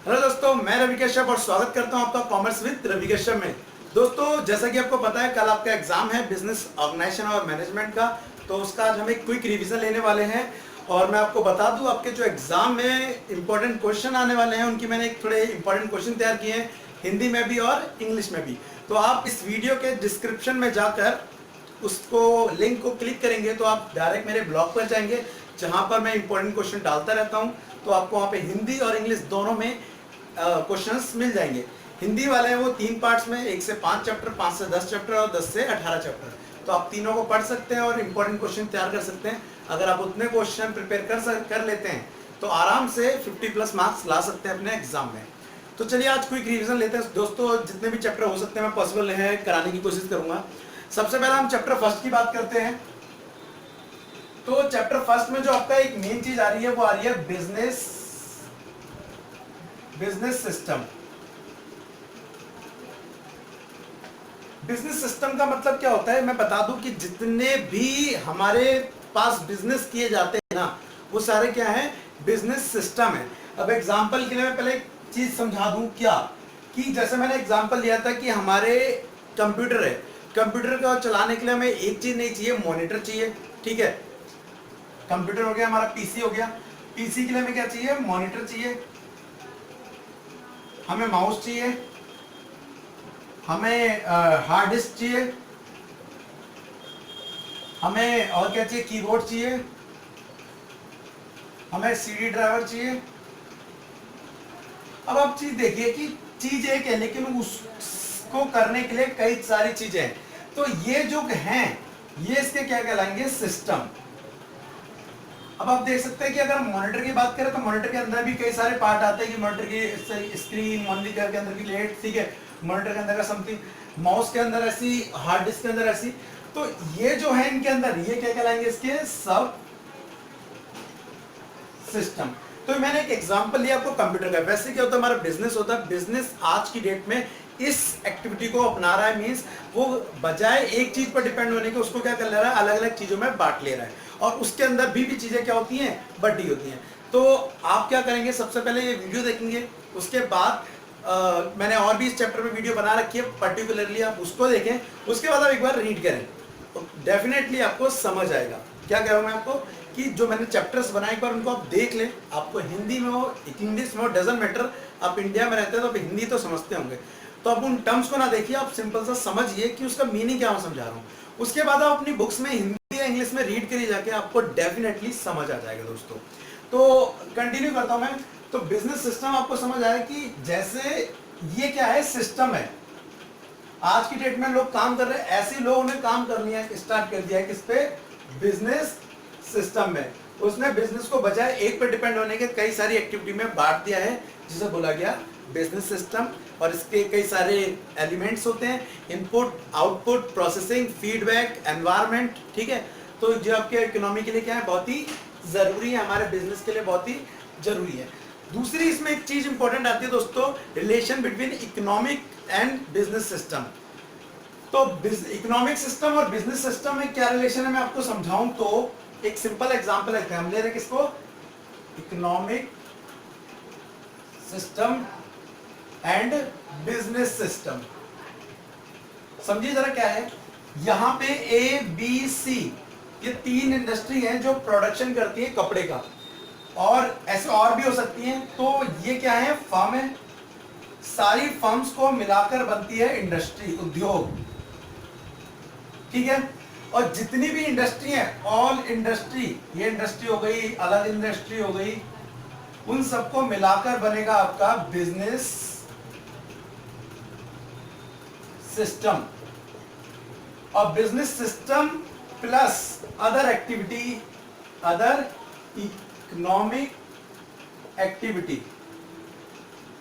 Hello दोस्तों, मैं रवि कश्यप और स्वागत करता हूं आपका कॉमर्स विद रवि कश्यप में। दोस्तों, जैसा कि आपको पता है, कल आपका एग्जाम है बिजनेस ऑर्गेनाइजेशन और मैनेजमेंट का। तो उसका आज हम एक क्विक रिवीजन लेने वाले हैं। और मैं आपको बता दूं, आपके जो एग्जाम में इंपॉर्टेंट क्वेश्चन आने वाले हैं उनकी मैंने एक थोड़े इंपॉर्टेंट क्वेश्चन तैयार किए हैं, हिंदी में भी और इंग्लिश में भी। तो आप इस वीडियो के डिस्क्रिप्शन में जाकर उसको लिंक को क्लिक करेंगे तो आप डायरेक्ट मेरे ब्लॉग पर जाएंगे, जहां पर मैं इंपॉर्टेंट क्वेश्चन डालता रहता हूं। तो आपको वहां पे हिंदी और इंग्लिश दोनों में क्वेश्चंस मिल जाएंगे। हिंदी वाले हैं वो 3 पार्ट्स में, 1 से 5 चैप्टर, 5 से 10 चैप्टर और 10 से 18 चैप्टर। तो आप तीनों को पढ़ सकते हैं और इंपॉर्टेंट क्वेश्चन तैयार कर सकते हैं। अगर आप उतने क्वेश्चन प्रिपेयर कर लेते हैं तो आराम से 50+ मार्क्स ला सकते हैं अपने एग्जाम में। तो चलिए आज क्विक रिवीजन लेते हैं दोस्तों। जितने भी चैप्टर हो सकते हैं मैं पॉसिबल है कराने की कोशिश करूंगा। सबसे पहले हम चैप्टर फर्स्ट की बात करते हैं। तो चैप्टर फर्स्ट में जो आपका एक मेन चीज आ रही है वो आ रही है बिजनेस सिस्टम। बिजनेस सिस्टम का मतलब क्या होता है मैं बता दूं कि जितने भी हमारे पास बिजनेस किए जाते हैं ना, वो सारे क्या है, बिजनेस सिस्टम है। अब एग्जांपल के लिए मैं पहले एक चीज समझा दूं क्या, कि जैसे मैंने एग्जांपल लिया था कि हमारे कंप्यूटर है, कंप्यूटर को चलाने के लिए हमें एक चीज नहीं चाहिए, मॉनिटर चाहिए। ठीक है, कंप्यूटर हो गया, हमारा पीसी हो गया। पीसी के लिए हमें क्या चाहिए, मॉनिटर चाहिए, हमें माउस चाहिए, हमें हार्ड डिस्क चाहिए, हमें और क्या चाहिए, कीबोर्ड चाहिए, हमें सीडी ड्राइवर चाहिए। अब आप चीज देखिए कि चीज एक है लेकिन उसको करने के लिए कई सारी चीजें हैं। तो ये जो हैं ये इसके क्या कहलाएंगे, सिस्टम। अब आप देख सकते हैं कि अगर मॉनिटर की बात करें तो मॉनिटर के अंदर भी कई सारे पार्ट आते हैं कि मॉनिटर की स्क्रीन, मॉनिटर के अंदर की लेट, ठीक है, मॉनिटर के अंदर का समथिंग, माउस के अंदर ऐसी, हार्ड डिस्क के अंदर ऐसी। तो ये जो है इनके अंदर ये क्या कहलाएंगे, इसके सब सिस्टम। तो मैंने एक एग्जांपल लिया आपको कंप्यूटर का। वैसे क्या होता है, हमारा बिजनेस होता है, बिजनेस आज की डेट में इस एक्टिविटी को अपना रहा है, मींस वो बजाय एक चीज पर डिपेंड होने के उसको क्या कर ले रहा है, अलग अलग चीजों में बांट ले रहा है। और उसके अंदर भी चीजें क्या होती हैं, बटी होती हैं। तो आप क्या करेंगे, सबसे पहले ये वीडियो देखेंगे, उसके बाद मैंने और भी इस चैप्टर में वीडियो बना रखी है, पर्टिकुलरली आप उसको देखें, उसके बाद आप एक बार रीड करें तो डेफिनेटली आपको समझ आएगा। क्या कह रहा हूं मैं आपको, कि जो मैंने चैप्टर्स बनाए एक बार उनको आप देख लें, आपको हिंदी में हो, इंग्लिश में हो, डजंट मैटर। आप इंडिया में रहते हैं तो आप हिंदी तो समझते होंगे, तो आप उन टर्म्स को ना देखिए, आप सिंपल सा समझिए कि उसका मीनिंग क्या मैं समझा रहा हूँ। उसके बाद आप अपनी बुक्स में हिंदी या इंग्लिश में रीड करिए जाके, आपको डेफिनेटली समझ आ जाएगा दोस्तों। तो कंटिन्यू करता हूं मैं। तो बिजनेस सिस्टम आपको समझ आया कि जैसे ये क्या है, सिस्टम है। आज की डेट में लोग काम कर रहे हैं, ऐसे लोगों ने काम कर लिया, स्टार्ट कर दिया है किस पे, बिजनेस सिस्टम में। उसने बिजनेस को बजाय एक पे डिपेंड होने के कई सारी एक्टिविटी में बांट दिया है, जिसे बोला गया बिजनेस सिस्टम। और इसके कई सारे एलिमेंट्स होते हैं, input, output, processing, feedback, environment. ठीक है, तो जो आपके इकोनॉमी के लिए क्या है, बहुत ही जरूरी है, हमारे बिजनेस के लिए बहुत ही जरूरी है। दूसरी इसमें एक चीज इंपॉर्टेंट आती है दोस्तों, relation between economic and business system. तो इकोनॉमिक सिस्टम और बिजनेस सिस्टम में क्या रिलेशन है मैं आपको समझाऊं तो एक सिंपल एग्जांपल लेते हैं। हम ले रहे हैं किसको, economic system and business system. समझिए जरा क्या है, यहां पे ए बी सी ये 3 इंडस्ट्री हैं जो प्रोडक्शन करती है कपड़े का, और ऐसे और भी हो सकती हैं। तो ये क्या है, फर्म है, सारी फर्म्स को मिलाकर बनती है इंडस्ट्री, उद्योग। ठीक है, और जितनी भी इंडस्ट्री है, ऑल इंडस्ट्री, ये इंडस्ट्री हो गई, अलग इंडस्ट्री हो गई, उन सबको मिलाकर बनेगा आपका बिजनेस सिस्टम। और business system plus other activity, other economic activity.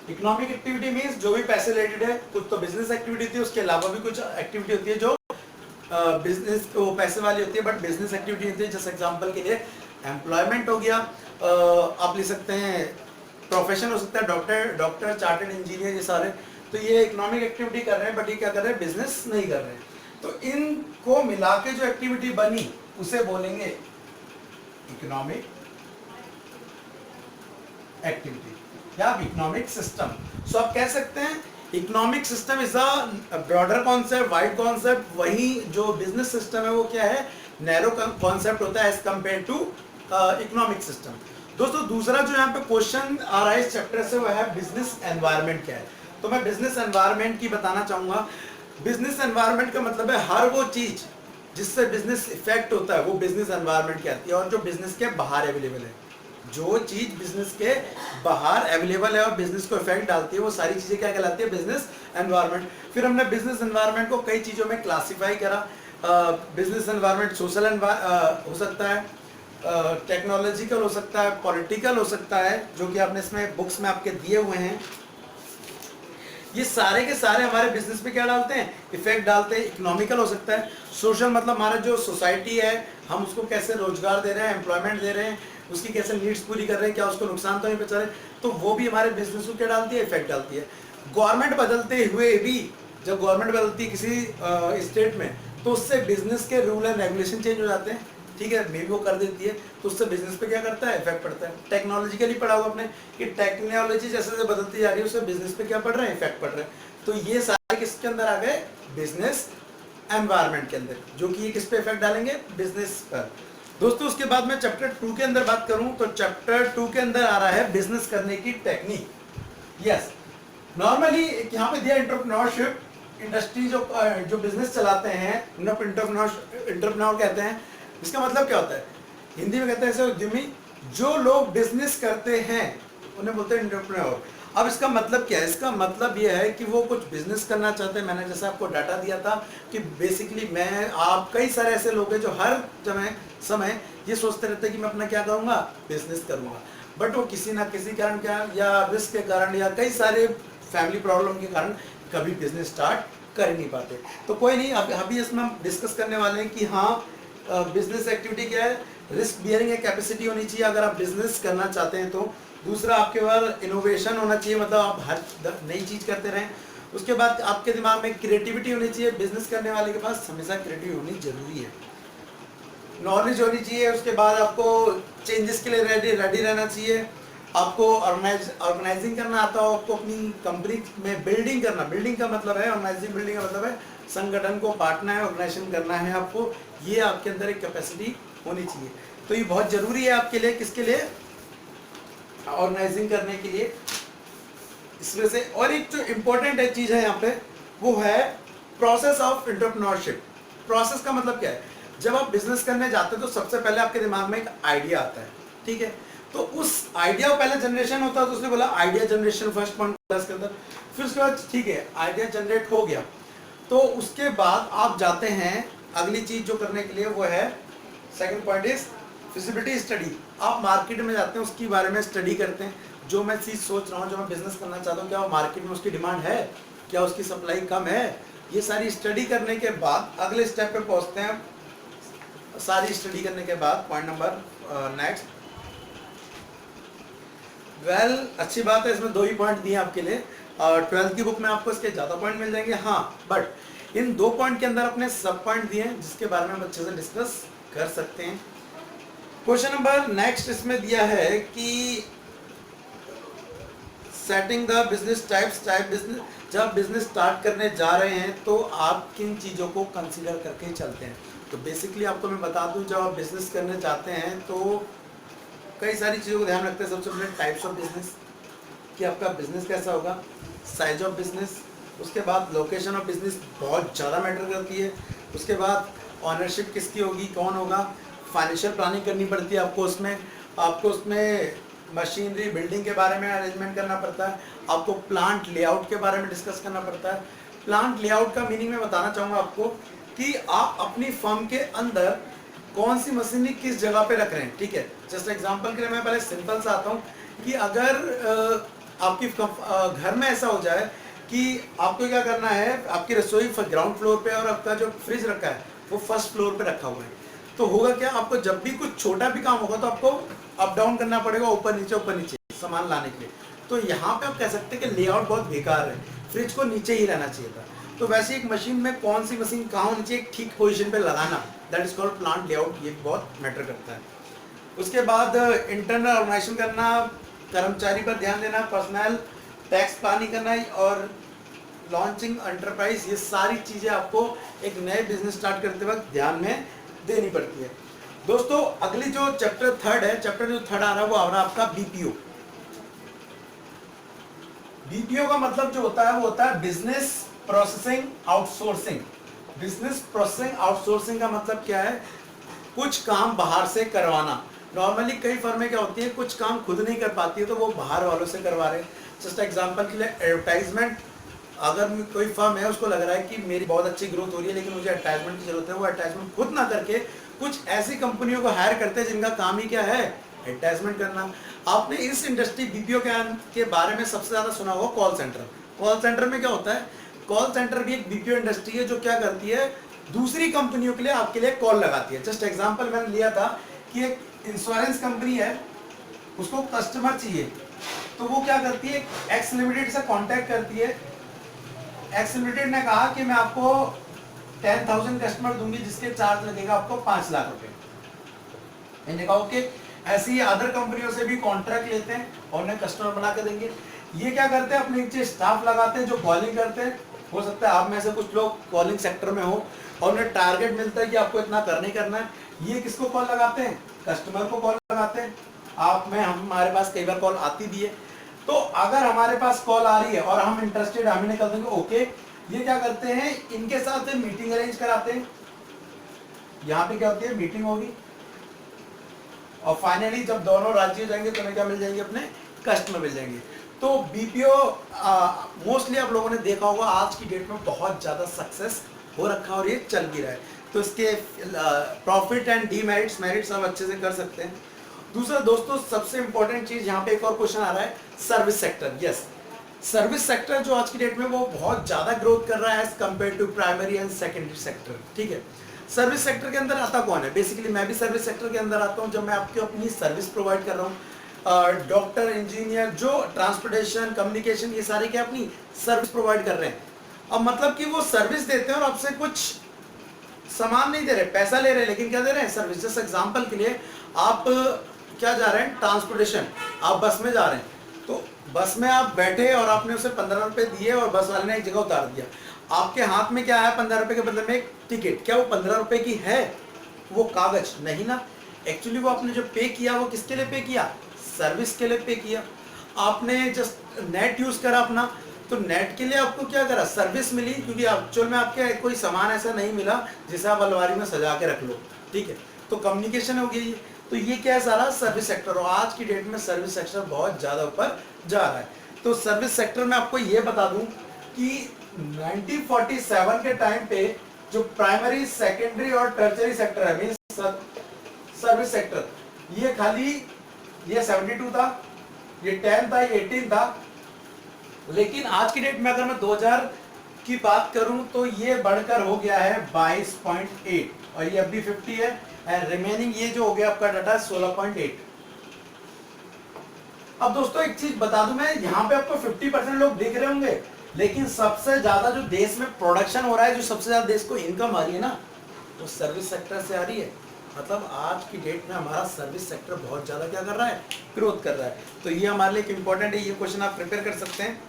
Economic activity means जो भी पैसे रिलेटेड है, कुछ तो बिजनेस एक्टिविटी होती है, उसके अलावा भी कुछ एक्टिविटी होती है जो बिजनेस वो पैसे वाली होती है बट बिजनेस एक्टिविटी होती है। जैसे एग्जांपल के लिए एम्प्लॉयमेंट हो गया, आप ले सकते हैं प्रोफेशन हो सकता है, डॉक्टर, चार्टर्ड इंजीनियर, ये सारे। तो ये इकोनॉमिक एक्टिविटी कर रहे हैं बट ये क्या कर रहे हैं, बिजनेस नहीं कर रहे हैं। तो इनको मिला के जो एक्टिविटी बनी उसे बोलेंगे इकोनॉमिक एक्टिविटी या इकोनॉमिक सिस्टम। सो आप कह सकते हैं economic system is a broader concept, wide concept. वही जो बिजनेस सिस्टम है वो क्या है, नैरो कॉन्सेप्ट होता है as compare to economic system. दोस्तों दूसरा जो यहाँ पे क्वेश्चन आ रहा है इस चैप्टर से वो है बिजनेस एनवायरनमेंट क्या है। तो मैं बिजनेस एनवायरनमेंट की बताना चाहूंगा। बिजनेस एनवायरनमेंट का मतलब है हर वो चीज जिससे बिजनेस इफेक्ट होता है वो बिजनेस एनवायरनमेंट कहती है, और जो बिजनेस के बाहर अवेलेबल है, जो चीज बिजनेस के बाहर अवेलेबल है और बिजनेस को इफेक्ट डालती है वो सारी चीजें क्या कहलाती है, बिजनेस एनवायरनमेंट। फिर हमने बिजनेस एनवायरनमेंट को कई चीजों में क्लासिफाई करा। बिजनेस एनवायरनमेंट सोशल हो सकता है, टेक्नोलॉजिकल हो सकता है, पॉलिटिकल हो सकता है, जो कि आपने इसमें बुक्स में आपके दिए हुए हैं। ये सारे के सारे हमारे बिजनेस पे क्या डालते हैं, इफेक्ट डालते हैं। इकोनॉमिकल हो सकता है, सोशल मतलब हमारा जो सोसाइटी है हम उसको कैसे रोजगार दे रहे हैं, एम्प्लॉयमेंट दे रहे हैं, उसकी कैसे नीड्स पूरी कर रहे हैं, क्या उसको नुकसान तो नहीं पहुंचा रहे, तो वो भी हमारे बिजनेस को क्या डालती है, इफेक्ट डालती है। गवर्नमेंट बदलते हुए भी, जब गवर्नमेंट बदलती है किसी स्टेट में तो उससे बिजनेस के रूल एंड रेगुलेशन चेंज हो जाते हैं, ठीक है, मे भी वो कर देती है, तो उससे बिजनेस पे क्या करता है, इफेक्ट पड़ता है। टेक्नोलॉजिकली पढ़ा हुआ आपने कि टेक्नोलॉजी जैसे जैसे बदलती जा रही है उससे बिजनेस पे क्या पड़ रहा है, इफेक्ट पड़ रहा है। तो ये सारे किसके अंदर आ गए, बिजनेस एनवायरनमेंट के अंदर, जो कि ये किस पे इफेक्ट डालेंगे, बिजनेस पर। दोस्तों उसके बाद में चैप्टर 2 के अंदर बात करूं तो चैप्टर 2 के अंदर आ रहा है बिजनेस करने की टेक्निक। यस, नॉर्मली यहाँ पे दिया एंटरप्रेन्योरशिप, इंडस्ट्री जो बिजनेस चलाते हैं एंटरप्रेन्योर कहते हैं। इसका मतलब क्या होता है, हिंदी में कहते हैं ऐसे उद्यमी, जो लोग बिजनेस करते हैं उन्हें बोलते हैं एंटरप्रेन्योर। अब इसका मतलब क्या है, इसका मतलब यह है कि वो कुछ बिजनेस करना चाहते हैं। मैंने जैसे आपको डाटा दिया था कि बेसिकली मैं आप कई सारे ऐसे लोग हैं जो हर समय ये सोचते रहते हैं कि मैं अपना क्या करूँगा, बिजनेस करूँगा, बट वो किसी ना किसी कारण क्या, या रिस्क के कारण या कई सारे फैमिली प्रॉब्लम के कारण कभी बिजनेस स्टार्ट कर ही नहीं पाते। तो कोई नहीं, अभी इसमें हम डिस्कस करने वाले हैं कि हाँ बिजनेस एक्टिविटी क्या है, रिस्क बियरिंग कैपेसिटी होनी चाहिए अगर आप बिजनेस करना चाहते हैं तो। दूसरा आपके पास इनोवेशन होना चाहिए, मतलब आप हर नई चीज़ करते रहें। उसके बाद आपके दिमाग में क्रिएटिविटी होनी चाहिए, बिजनेस करने वाले के पास हमेशा क्रिएटिव होनी जरूरी है। नॉलेज होनी चाहिए, उसके बाद आपको चेंजेस के लिए रेडी रहना चाहिए। आपको ऑर्गेनाइजिंग करना आता हो, आपको अपनी कंपनी में बिल्डिंग करना, बिल्डिंग का मतलब है ऑर्गेनाइजिंग, बिल्डिंग का मतलब है संगठन को बांटना है, ऑर्गेनाइजेशन करना है आपको, ये आपके अंदर एक कैपेसिटी होनी चाहिए। तो ये बहुत जरूरी है आपके लिए, किसके लिए, ऑर्गेनाइजिंग करने के लिए। इसमें से और एक जो इम्पोर्टेंट है चीज़ है यहाँ पे वो है प्रोसेस ऑफ एंटरप्रेन्योरशिप। प्रोसेस का मतलब क्या है, जब आप बिजनेस करने जाते हैं तो सबसे पहले आपके दिमाग में एक आइडिया आता है, ठीक है, तो उस आइडिया का पहले जनरेशन होता है, तो उसने बोला idea generation first point class के अंदर। फिर उसके बाद ठीक है आइडिया जनरेट हो गया, तो उसके बाद आप जाते हैं अगली चीज जो करने के लिए, वो है second point is feasibility study. आप मार्केट में जाते हैं, उसके बारे में स्टडी करते हैं, जो मैं चीज़ सोच रहा हूँ, जो मैं बिजनेस करना चाहता हूँ, क्या वो मार्केट में उसकी डिमांड है, क्या उसकी सप्लाई कम है, ये सारी स्टडी करने के बाद अगले स्टेप पे पहुँचते हैं। सारी स्टडी करने के बाद पॉइंट नंबर नेक्स्ट, वेल अच्छी बात है, इसमें 2 ही पॉइंट दिए आपके लिए, और 12th की बुक में आपको इसके ज़्यादा पॉइंट मिल जाएंगे। हाँ, बट इन 2 पॉइंट के अंदर अपने सब पॉइंट दिए हैं जिसके बारे में हम अच्छे से डिस्कस कर सकते हैं। क्वेश्चन नंबर नेक्स्ट इसमें दिया है कि setting the business types, business, जब बिजनेस स्टार्ट करने जा रहे हैं तो आप किन चीज़ों को कंसीडर करके चलते हैं। तो बेसिकली आपको मैं बता दूं, जब आप बिजनेस करने जाते हैं तो कई सारी चीज़ों को ध्यान रखते हैं। सबसे पहले टाइप्स ऑफ बिजनेस, कि आपका बिजनेस कैसा होगा, साइज ऑफ बिजनेस, उसके बाद लोकेशन ऑफ बिजनेस बहुत ज़्यादा मैटर करती है, उसके बाद ऑनरशिप किसकी होगी, कौन होगा, फाइनेंशियल प्लानिंग करनी पड़ती है आपको उसमें मशीनरी बिल्डिंग के बारे में अरेंजमेंट करना पड़ता है, आपको प्लांट लेआउट के बारे में डिस्कस करना पड़ता है। प्लांट लेआउट का मीनिंग मैं बताना चाहूँगा आपको कि आप अपनी फर्म के अंदर कौन सी मशीनरी किस जगह पे रख रहे हैं, ठीक है। जस्ट एग्जांपल के लिए मैं पहले सिंपल सा आता हूँ कि अगर आपकी घर में ऐसा हो जाए कि आपको क्या करना है, आपकी रसोई ग्राउंड फ्लोर पे और आपका जो फ्रिज रखा है वो फर्स्ट फ्लोर पे रखा हुआ है, तो होगा क्या, आपको जब भी कुछ छोटा भी काम होगा तो आपको अप डाउन करना पड़ेगा, ऊपर नीचे सामान लाने के लिए। तो यहाँ पे आप कह सकते हैं कि लेआउट बहुत बेकार है, फ्रिज को नीचे ही रहना चाहिए था। तो वैसे एक मशीन में कौन सी मशीन कहाँ होनी चाहिए, ठीक पोजीशन पे लगाना, that is called plant layout, ये बहुत मैटर करता है। उसके बाद इंटरनल ऑर्गेनाइजेशन करना, कर्मचारी पर ध्यान देना, पर्सनल टैक्स प्लानिंग करना और लॉन्चिंग एंटरप्राइज, ये सारी चीज़ें आपको एक नए बिजनेस स्टार्ट करते वक्त ध्यान में देनी पड़ती है। दोस्तों अगली जो चैप्टर थर्ड है, चैप्टर जो थर्ड आ रहा है वो आ रहा है आपका बीपीओ। बीपीओ का मतलब जो होता है वो होता है business processing outsourcing. Business processing outsourcing का मतलब क्या है? कुछ काम बाहर से करवाना। नॉर्मली कई फर्में क्या होती है, कुछ काम खुद नहीं कर पाती है तो वो बाहर वालों से करवा रहे हैं। जस्ट एग्जांपल के लिए एडवर्टाइजमेंट, अगर कोई फर्म है उसको लग रहा है कि मेरी बहुत अच्छी ग्रोथ हो रही है लेकिन मुझे एडवर्टाइजमेंट की जरूरत है, वो एडवर्टाइजमेंट खुद ना करके कुछ ऐसी कंपनियों को हायर करते हैं जिनका काम ही क्या है, एडवर्टाइजमेंट करना। आपने इस इंडस्ट्री बीपीओ के बारे में सबसे ज्यादा सुना होगा कॉल सेंटर। कॉल सेंटर में क्या होता है, कॉल सेंटर भी एक बीपीओ इंडस्ट्री है जो क्या करती है, दूसरी कंपनियों के लिए आपके लिए कॉल लगाती है। जस्ट एग्जांपल मैंने लिया था कि एक इंश्योरेंस कंपनी है, उसको कस्टमर चाहिए तो वो क्या करती है, एक्स लिमिटेड से कांटेक्ट करती है। एक्स लिमिटेड ने कहा कि मैं आपको 10,000 कस्टमर दूंगी जिसके चार्ज लगेगा आपको 5 लाख रुपए। मैंने कहा ओके। ऐसी अदर कंपनियों से भी कॉन्ट्रैक्ट लेते हैं और उन्हें कस्टमर बना के देंगे। ये क्या करते हैं, अपने नीचे स्टाफ लगाते हैं जो कॉलिंग करते हैं। हो सकता है आप में से कुछ लोग कॉलिंग सेक्टर में हो और उन्हें टारगेट मिलता है कि आपको इतना करना ही करना है। ये किसको कॉल लगाते हैं, कस्टमर को कॉल लगाते हैं। आप में हमारे पास कई बार कॉल आती भी है, तो अगर हमारे पास कॉल आ रही है और हम इंटरेस्टेड, हम इन्हें कर देंगे ओके। ये क्या करते हैं, इनके साथ मीटिंग अरेंज कराते हैं। यहाँ पे क्या होती है, मीटिंग होगी और फाइनली जब दोनों राजी हो जाएंगे तो हमें क्या मिल जाएंगे, अपने कस्टमर मिल जाएंगे। तो बीपीओ मोस्टली आप लोगों ने देखा होगा आज की डेट में बहुत ज़्यादा सक्सेस हो रखा है और ये चल भी रहा है। तो इसके प्रॉफिट एंड डीमेरिट्स मेरिट्स आप अच्छे से कर सकते हैं। दूसरा दोस्तों सबसे इंपॉर्टेंट चीज, यहाँ पे एक और क्वेश्चन आ रहा है, service sector. Yes, service sector जो आज की डेट में वो बहुत ज्यादा ग्रोथ कर रहा है as compare to primary and secondary sector. ठीक है, सर्विस सेक्टर के अंदर आता कौन है, बेसिकली मैं भी सर्विस सेक्टर के अंदर आता हूँ जब मैं आपको अपनी सर्विस प्रोवाइड कर रहा हूँ। डॉक्टर, इंजीनियर, जो ट्रांसपोर्टेशन, कम्युनिकेशन, ये सारे क्या अपनी सर्विस प्रोवाइड कर रहे हैं। अब मतलब कि वो सर्विस देते हैं और आपसे कुछ सामान नहीं दे रहे, पैसा ले रहे हैं, लेकिन क्या दे रहे हैं, सर्विस। जैसे एग्जांपल के लिए आप क्या जा रहे हैं, ट्रांसपोर्टेशन, आप बस में जा रहे हैं, तो बस में आप बैठे और आपने उसे 15 रुपए दिए और बस वाले ने एक जगह उतार दिया। आपके हाथ में क्या है, 15 रुपए के बदले में एक टिकट। क्या वो 15 रुपए की है, वो कागज नहीं ना। एक्चुअली वो आपने जो पे किया वो किसके लिए पे किया, सर्विस के लिए पे किया। आपने जस्ट नेट यूज करा अपना, तो नेट के लिए आपको क्या करा, सर्विस मिली, क्योंकि एक्चुअल में आपके कोई सामान ऐसा नहीं मिला जिसे आप अलमारी में सजा के रख लो। ठीक है, तो कम्युनिकेशन हो गई। तो ये क्या है, सारा सर्विस सेक्टर। और आज की डेट में सर्विस सेक्टर बहुत ज़्यादा ऊपर जा रहा है। तो सर्विस सेक्टर में आपको ये बता दूं कि 1947 के टाइम पे जो प्राइमरी, सेकेंडरी और टर्चरी सेक्टर है, मींस सर्विस सेक्टर, ये खाली ये 72 था, ये 10 था, ये 18 था। लेकिन आज की डेट में अगर मैं 2000 की बात करूं तो ये बढ़कर हो गया है 22.8 और ये अभी 50 है एंड रिमेनिंग ये जो हो गया आपका डाटा 16.8। अब दोस्तों एक चीज बता दूं मैं, यहाँ पे आपको 50% लोग दिख रहे होंगे, लेकिन सबसे ज्यादा जो देश में प्रोडक्शन हो रहा है, जो सबसे ज्यादा देश को इनकम आ रही है ना, वो सर्विस सेक्टर से आ रही है। मतलब आज की डेट में हमारा सर्विस सेक्टर बहुत ज्यादा क्या कर रहा है, ग्रोथ कर रहा है। तो ये हमारे लिए इंपॉर्टेंट है, ये क्वेश्चन आप प्रिपेयर कर सकते हैं।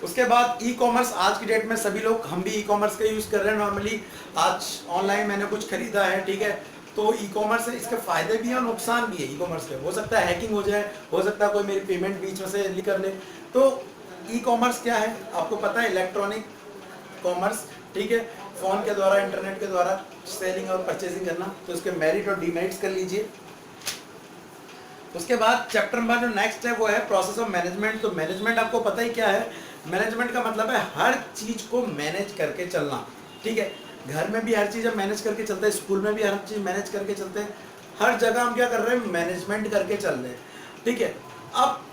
उसके बाद ई कॉमर्स, आज की डेट में सभी लोग, हम भी ई कॉमर्स का यूज कर रहे हैं नॉर्मली। आज ऑनलाइन मैंने कुछ खरीदा है, ठीक है, तो ई कॉमर्स है, इसके फायदे भी हैं और नुकसान भी है। ई कॉमर्स के हो सकता है हैकिंग हो जाए, हो सकता है कोई मेरी पेमेंट बीच में से कर ले। तो ई कॉमर्स क्या है आपको पता है, इलेक्ट्रॉनिक कॉमर्स। ठीक है, फोन के द्वारा, इंटरनेट के द्वारा सेलिंग और परचेसिंग करना। तो इसके मेरिट और डीमेरिट्स कर लीजिए। उसके बाद चैप्टर नंबर जो नेक्स्ट है वो है प्रोसेस ऑफ मैनेजमेंट। तो मैनेजमेंट आपको पता ही क्या है, मैनेजमेंट का मतलब है हर चीज को मैनेज करके चलना। ठीक है, घर में भी हर चीज हम मैनेज करके चलते हैं, स्कूल में भी हर चीज मैनेज करके चलते हैं, हर जगह हम क्या कर रहे हैं, मैनेजमेंट करके चल रहे हैं। ठीक है, अब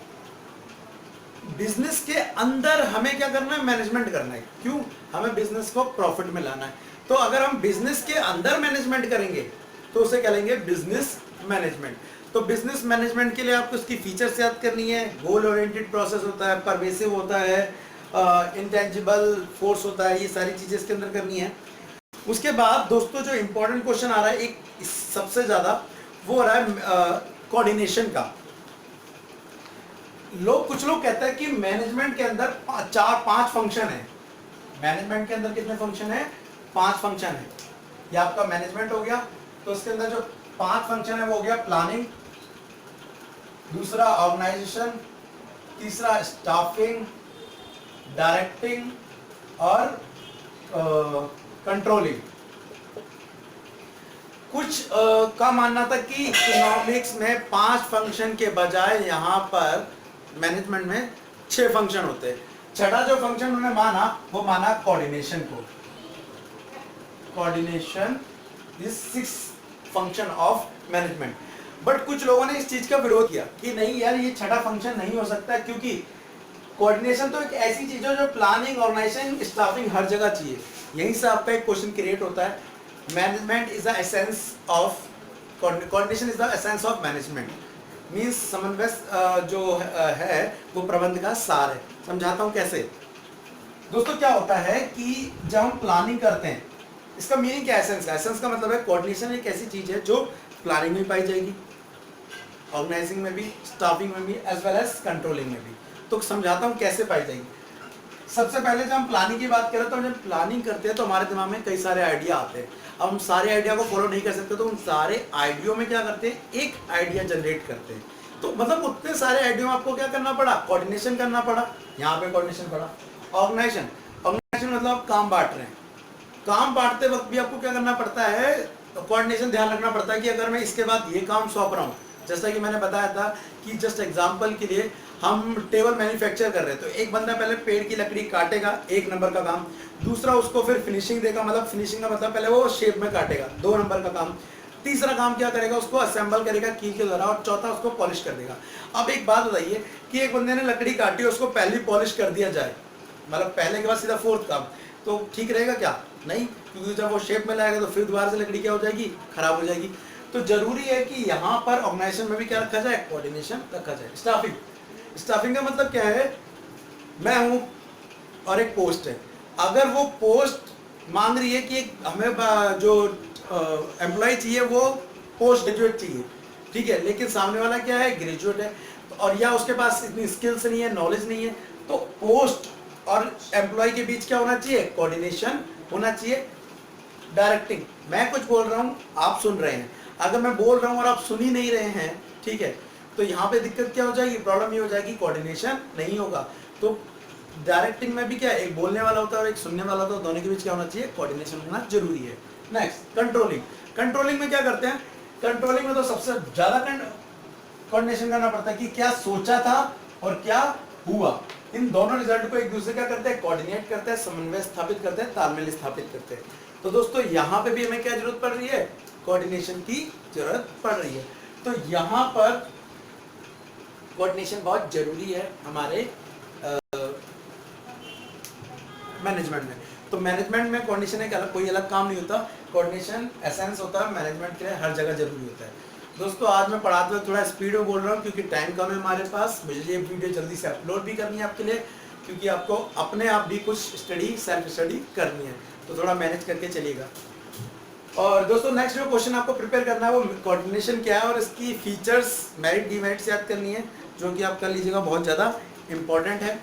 बिजनेस के अंदर हमें क्या करना है, मैनेजमेंट करना है। क्यों, हमें बिजनेस को प्रॉफिट में लाना है। तो अगर हम बिजनेस के अंदर मैनेजमेंट करेंगे तो उसे कहेंगे बिजनेस मैनेजमेंट। तो बिजनेस मैनेजमेंट के लिए आपको इसकी फीचर्स याद करनी है। गोल ओरिएंटेड प्रोसेस होता है, परवेसिव होता है, इंटेंजिबल फोर्स होता है, ये सारी चीजें इसके अंदर करनी है। उसके बाद दोस्तों जो इंपॉर्टेंट क्वेश्चन आ रहा है एक सबसे ज्यादा, वो हो रहा है कोऑर्डिनेशन का। कुछ लोग कहते हैं कि मैनेजमेंट के अंदर चार पांच फंक्शन है। मैनेजमेंट के अंदर कितने फंक्शन है? 5 फंक्शन है। ये आपका मैनेजमेंट हो गया, तो इसके अंदर जो 5 फंक्शन है वो हो गया प्लानिंग, दूसरा ऑर्गेनाइजेशन, तीसरा स्टाफिंग, डायरेक्टिंग और कंट्रोलिंग। कुछ का मानना था कि इकोनॉमिक्स में 5 फंक्शन के बजाय यहाँ पर मैनेजमेंट में 6 फंक्शन होते हैं। छठा जो फंक्शन उन्होंने माना वो माना कोऑर्डिनेशन को। Coordination is 6 function of management. But कुछ लोगों ने इस चीज का विरोध किया कि नहीं यार, ये छठा फंक्शन नहीं हो सकता, क्योंकि कोऑर्डिनेशन तो एक ऐसी चीज है जो प्लानिंग, ऑर्गेनाइजेशन, स्टाफिंग हर जगह चाहिए। यहीं से आपका एक क्वेश्चन क्रिएट होता है, management is the essence of coordination, is the essence of management. Means समन्वय जो है वो प्रबंध का सार है। समझाता हूँ कैसे। दोस्तों क्या होता है कि जब हम प्लानिंग करते हैं, इसका मीनिंग क्या है एसेंस का? एसेंस का मतलब है कोऑर्डिनेशन एक ऐसी चीज है जो प्लानिंग में पाई जाएगी, ऑर्गेनाइजिंग में भी, स्टाफिंग में भी, एज वेल एज कंट्रोलिंग में भी। तो समझाता हूँ कैसे पाई जाएगी। सबसे पहले जब हम प्लानिंग की बात करें तो जब प्लानिंग करते हैं तो हमारे दिमाग में कई सारे आइडिया आते हैं। अब हम सारे आइडिया को फॉलो नहीं कर सकते, तो उन सारे आइडियो में क्या करते हैं, एक आइडिया जनरेट करते हैं। तो मतलब उतने सारे आइडिया में आपको क्या करना पड़ा, कोऑर्डिनेशन करना पड़ा। यहाँ पे कोऑर्डिनेशन पड़ा। ऑर्गेनाइजेशन, ऑर्गेनाइजेशन मतलब आप काम बांट रहे हैं। काम बांटते वक्त भी आपको क्या करना पड़ता है, कोऑर्डिनेशन ध्यान रखना पड़ता है कि अगर मैं इसके बाद ये काम सौंप रहा हूँ, जैसा कि मैंने बताया था कि जस्ट एग्जांपल के लिए हम टेबल मैन्युफैक्चर कर रहे हैं, तो एक बंदा पहले पेड़ की लकड़ी काटेगा, 1 नंबर का काम। दूसरा उसको फिर फिनिशिंग देगा, मतलब फिनिशिंग का मतलब पहले वो शेप में काटेगा, 2 नंबर का काम। तीसरा काम क्या करेगा, उसको असेंबल करेगा कील के द्वारा, और चौथा उसको पॉलिश कर देगा। अब एक बात बताइए कि एक बंदे ने लकड़ी काटी, उसको पहले पॉलिश कर दिया जाए, मतलब पहले के बाद सीधा 4th काम, तो ठीक रहेगा क्या? नहीं, क्योंकि जब वो शेप में लाएगा तो फिर दोबारा से लकड़ी क्या हो जाएगी, खराब हो जाएगी। तो जरूरी है कि यहाँ पर ऑर्गेनाइजेशन में भी क्या रखा जाए, कोऑर्डिनेशन रखा जाए। स्टाफिंग, स्टाफिंग का मतलब क्या है, मैं हूँ और एक पोस्ट है। अगर वो पोस्ट मांग रही है कि हमें जो एम्प्लॉय चाहिए वो पोस्ट ग्रेजुएट चाहिए, ठीक है, लेकिन सामने वाला क्या है, ग्रेजुएट है, तो और या उसके पास इतनी स्किल्स नहीं है, नॉलेज नहीं है, तो पोस्ट और एम्प्लॉय के बीच क्या होना चाहिए, कोऑर्डिनेशन होना चाहिए। डायरेक्टिंग, मैं कुछ बोल रहा हूँ, आप सुन रहे हैं। अगर मैं बोल रहा हूँ और आप सुन ही नहीं रहे हैं, ठीक है, तो यहाँ पे दिक्कत क्या हो जाएगी, प्रॉब्लम ये हो जाएगी, कोऑर्डिनेशन नहीं होगा। तो डायरेक्टिंग में भी क्या, एक बोलने वाला होता है और एक सुनने वाला होता है, दोनों के बीच क्या होना चाहिए, कोऑर्डिनेशन होना जरूरी है। Next, controlling. कंट्रोलिंग में क्या करते हैं, कंट्रोलिंग में तो सबसे ज्यादा कोऑर्डिनेशन करना पड़ता है कि क्या सोचा था और क्या हुआ। इन दोनों रिजल्ट को एक दूसरे क्या करते हैं, कोऑर्डिनेट करते हैं, समन्वय स्थापित करते हैं, तालमेल स्थापित करते हैं। तो दोस्तों यहाँ पे भी हमें क्या जरूरत पड़ रही है, कोऑर्डिनेशन की जरूरत पड़ रही है। तो यहाँ पर कोऑर्डिनेशन बहुत जरूरी है हमारे मैनेजमेंट में। तो मैनेजमेंट में कोऑर्डिनेशन एक अलग, कोई अलग काम नहीं होता, कोऑर्डिनेशन एसेंस होता है मैनेजमेंट के लिए, हर जगह जरूरी होता है। दोस्तों आज मैं पढ़ाते हुए थोड़ा स्पीड में बोल रहा हूँ क्योंकि टाइम कम है हमारे पास, मुझे ये वीडियो जल्दी से अपलोड भी करनी है आपके लिए, क्योंकि आपको अपने आप भी कुछ स्टडी, सेल्फ स्टडी करनी है, तो थोड़ा मैनेज करके चलिएगा। और दोस्तों नेक्स्ट जो क्वेश्चन आपको प्रिपेयर करना है वो कोऑर्डिनेशन क्या है और इसकी फीचर्स, मेरिट डिमेरिट्स याद करनी है, जो कि आप कर लीजिएगा, बहुत ज़्यादा इंपॉर्टेंट है।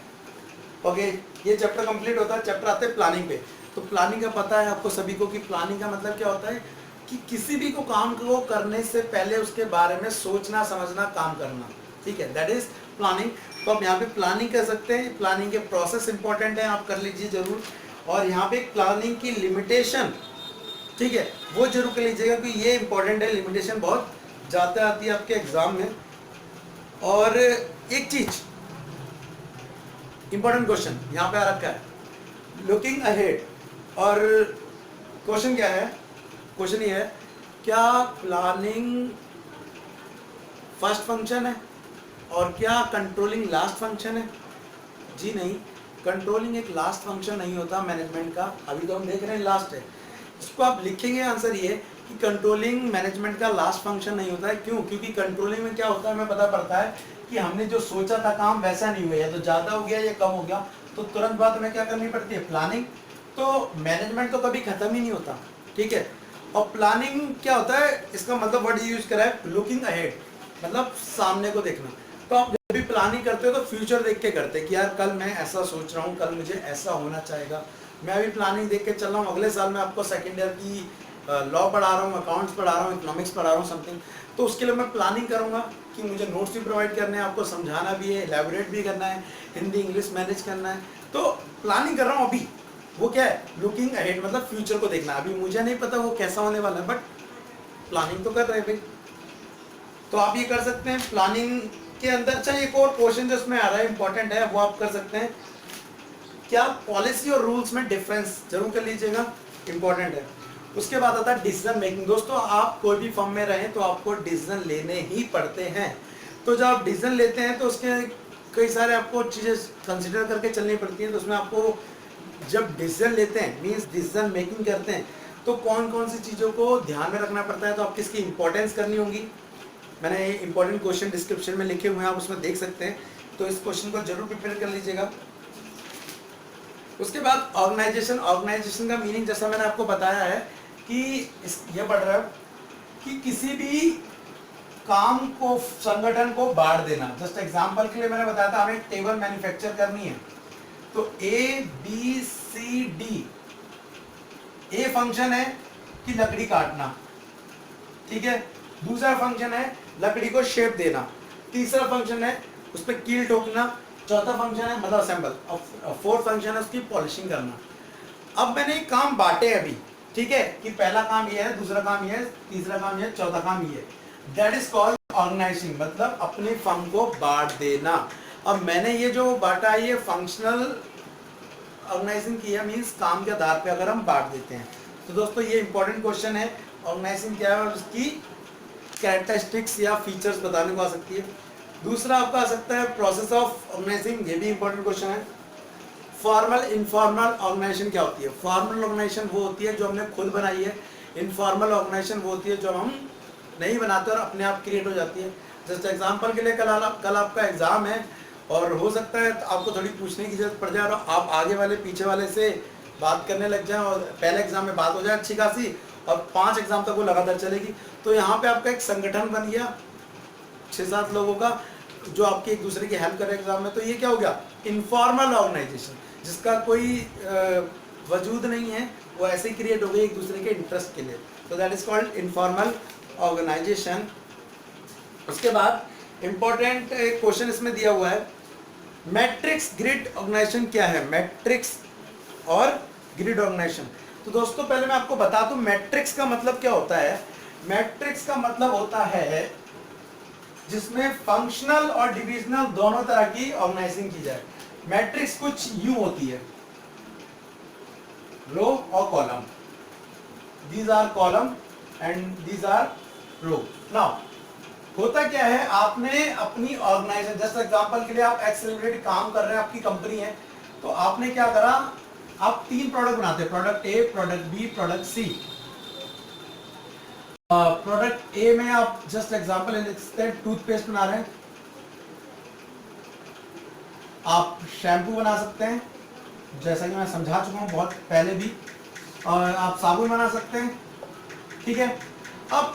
ओके, ये चैप्टर कंप्लीट होता है। चैप्टर आते हैं प्लानिंग पे। तो प्लानिंग का पता है आपको सभी को कि प्लानिंग का मतलब क्या होता है कि किसी भी को काम को करने से पहले उसके बारे में सोचना, समझना, काम करना, ठीक है, दैट इज प्लानिंग। तो आप यहाँ पे प्लानिंग कर सकते हैं, प्लानिंग के प्रोसेस इंपॉर्टेंट है, आप कर लीजिए जरूर। और यहाँ पे प्लानिंग की लिमिटेशन, ठीक है, वो जरूर कर लीजिएगा कि ये इंपॉर्टेंट है, लिमिटेशन बहुत ज़्यादा आती है आपके एग्जाम में। और एक चीज इंपॉर्टेंट क्वेश्चन यहाँ पे आ रखा है, लुकिंग अहेड। और क्वेश्चन क्या है, क्वेश्चन ये है, क्या प्लानिंग फर्स्ट फंक्शन है और क्या कंट्रोलिंग लास्ट फंक्शन है? जी नहीं, कंट्रोलिंग एक लास्ट फंक्शन नहीं होता मैनेजमेंट का, अभी तो हम देख रहे हैं लास्ट है। इसको आप लिखेंगे आंसर ये कि कंट्रोलिंग मैनेजमेंट का लास्ट फंक्शन नहीं होता है। क्यों? क्योंकि कंट्रोलिंग में क्या होता है, हमें पता पड़ता है कि हमने जो सोचा था काम वैसा नहीं हुआ, या तो ज़्यादा हो गया या कम हो गया, तो तुरंत बाद हमें क्या करनी पड़ती है, प्लानिंग। तो मैनेजमेंट तो कभी खत्म ही नहीं होता, ठीक है। और प्लानिंग क्या होता है, इसका मतलब वर्ड यूज करा है, लुकिंग अहेड, मतलब सामने को देखना। तो आप जब भी प्लानिंग करते हो तो फ्यूचर देख के करते हैं कि यार कल मैं ऐसा सोच रहा हूँ, कल मुझे ऐसा होना चाहेगा। मैं अभी प्लानिंग देख के चल रहा हूँ, अगले साल मैं आपको सेकेंड ईयर की लॉ पढ़ा रहा हूँ, अकाउंट्स पढ़ा रहा हूँ, इकोनॉमिक्स पढ़ा रहा हूँ, समथिंग। तो उसके लिए मैं प्लानिंग करूँगा कि मुझे नोट्स भी प्रोवाइड करने हैं, आपको समझाना भी है, एलैबोरेट भी करना है, हिंदी इंग्लिश मैनेज करना है। तो प्लानिंग कर रहा हूँ अभी। वो क्या है, लुकिंग अहेड, मतलब फ्यूचर को देखना। अभी मुझे नहीं पता वो कैसा होने वाला है, बट प्लानिंग तो कर रहे हैं भाई। तो आप ये कर सकते हैं प्लानिंग के अंदर। अच्छा, एक और क्वेश्चन जो इसमें आ रहा है इंपॉर्टेंट है, वो आप कर सकते हैं। क्या पॉलिसी और रूल्स में डिफरेंस, जरूर कर लीजिएगा, इंपॉर्टेंट है। उसके बाद आता है डिसीजन मेकिंग। दोस्तों, आप कोई भी फर्म में रहें तो आपको डिसीजन लेने ही पड़ते हैं। तो जब आप डिसीजन लेते हैं तो उसके कई सारे आपको चीज़ें कंसिडर करके चलनी पड़ती हैं। तो उसमें आपको जब डिसीजन लेते हैं, मीन्स डिसीजन मेकिंग करते हैं, तो कौन कौन सी चीज़ों को ध्यान में रखना पड़ता है, तो आप किसकी इंपॉर्टेंस करनी होगी। मैंने इंपॉर्टेंट क्वेश्चन डिस्क्रिप्शन में लिखे हुए हैं, आप उसमें देख सकते हैं। तो इस क्वेश्चन को जरूर प्रिपेयर कर लीजिएगा। उसके बाद ऑर्गेनाइजेशन। ऑर्गेनाइजेशन का मीनिंग जैसा मैंने आपको बताया है कि ये पढ़ रहा है कि किसी भी काम को, संगठन को बांट देना। जस्ट एग्जांपल के लिए मैंने बताया था, हमें एक टेबल मैन्युफैक्चर करनी है, तो A B C D. A function है कि लकड़ी काटना, ठीक है। दूसरा फंक्शन है लकड़ी को शेप देना। तीसरा फंक्शन है उस पर कील ठोकना। चौथा फंक्शन है मतलब असेंबल। और फोर्थ फंक्शन है उसकी पॉलिशिंग करना। अब मैंने एक काम बांटे अभी, ठीक है, कि पहला काम ये है, दूसरा काम ये है, तीसरा काम ये है, चौथा काम ये है। दैट इज कॉल्ड ऑर्गेनाइजिंग, मतलब अपने फर्म को बांट देना। अब मैंने ये जो बांटा है ये फंक्शनल ऑर्गेनाइजिंग किया, मीन्स काम के आधार पे अगर हम बांट देते हैं। तो दोस्तों ये इंपॉर्टेंट क्वेश्चन है, ऑर्गेनाइजिंग क्या है और उसकी कैरेक्टरिस्टिक्स या फीचर्स बताने को आ सकती है। दूसरा आपका आ सकता है प्रोसेस ऑफ ऑर्गेनाइजिंग, ये भी इंपॉर्टेंट क्वेश्चन है। फॉर्मल इनफॉर्मल ऑर्गेनाइजेशन क्या होती है। फॉर्मल ऑर्गेनाइजेशन वो होती है जो हमने खुद बनाई है। इनफॉर्मल ऑर्गेनाइजेशन वो होती है जो हम नहीं बनाते और अपने आप क्रिएट हो जाती है। जस्ट एग्जांपल के लिए कल आपका एग्जाम है और हो सकता है तो आपको थोड़ी पूछने की जरूरत पड़ जाए और आप आगे वाले पीछे वाले से बात करने लग जाए और पहले एग्जाम में बात हो जाए अच्छी खासी और 5 एग्जाम तक वो लगातार चलेगी। तो यहाँ पे आपका एक संगठन बन गया 6-7 लोगों का जो आपके एक दूसरे की हेल्प करे एग्जाम में। तो ये क्या हो गया, इनफॉर्मल ऑर्गेनाइजेशन, जिसका कोई वजूद नहीं है, वो ऐसे ही क्रिएट हो गई एक दूसरे के इंटरेस्ट के लिए। तो that is called informal organization. उसके बाद इंपॉर्टेंट क्वेश्चन इसमें दिया हुआ है, मैट्रिक्स ग्रिड ऑर्गेनाइजेशन क्या है। मैट्रिक्स और ग्रिड ऑर्गेनाइजेशन। तो दोस्तों पहले मैं आपको बता दूं मैट्रिक्स का मतलब क्या होता है। मैट्रिक्स का मतलब होता है जिसमें फंक्शनल और डिविजनल दोनों तरह की ऑर्गेनाइजिंग की जाए। मैट्रिक्स कुछ यूं होती है, रो और column, these are column and these are row. Now होता क्या है, आपने अपनी ऑर्गेनाइजेशन, जस्ट एग्जांपल के लिए आप एक्स रिलेटेड काम कर रहे हैं, आपकी कंपनी है, तो आपने क्या करा, आप 3 प्रोडक्ट बनाते हैं, product A, product B, product C. Product A में आप जस्ट एग्जांपल लिख सकते हैं, टूथपेस्ट बना रहे हैं, आप शैम्पू बना सकते हैं जैसा कि मैं समझा चुका हूं बहुत पहले भी, और आप साबुन बना सकते हैं, ठीक है। अब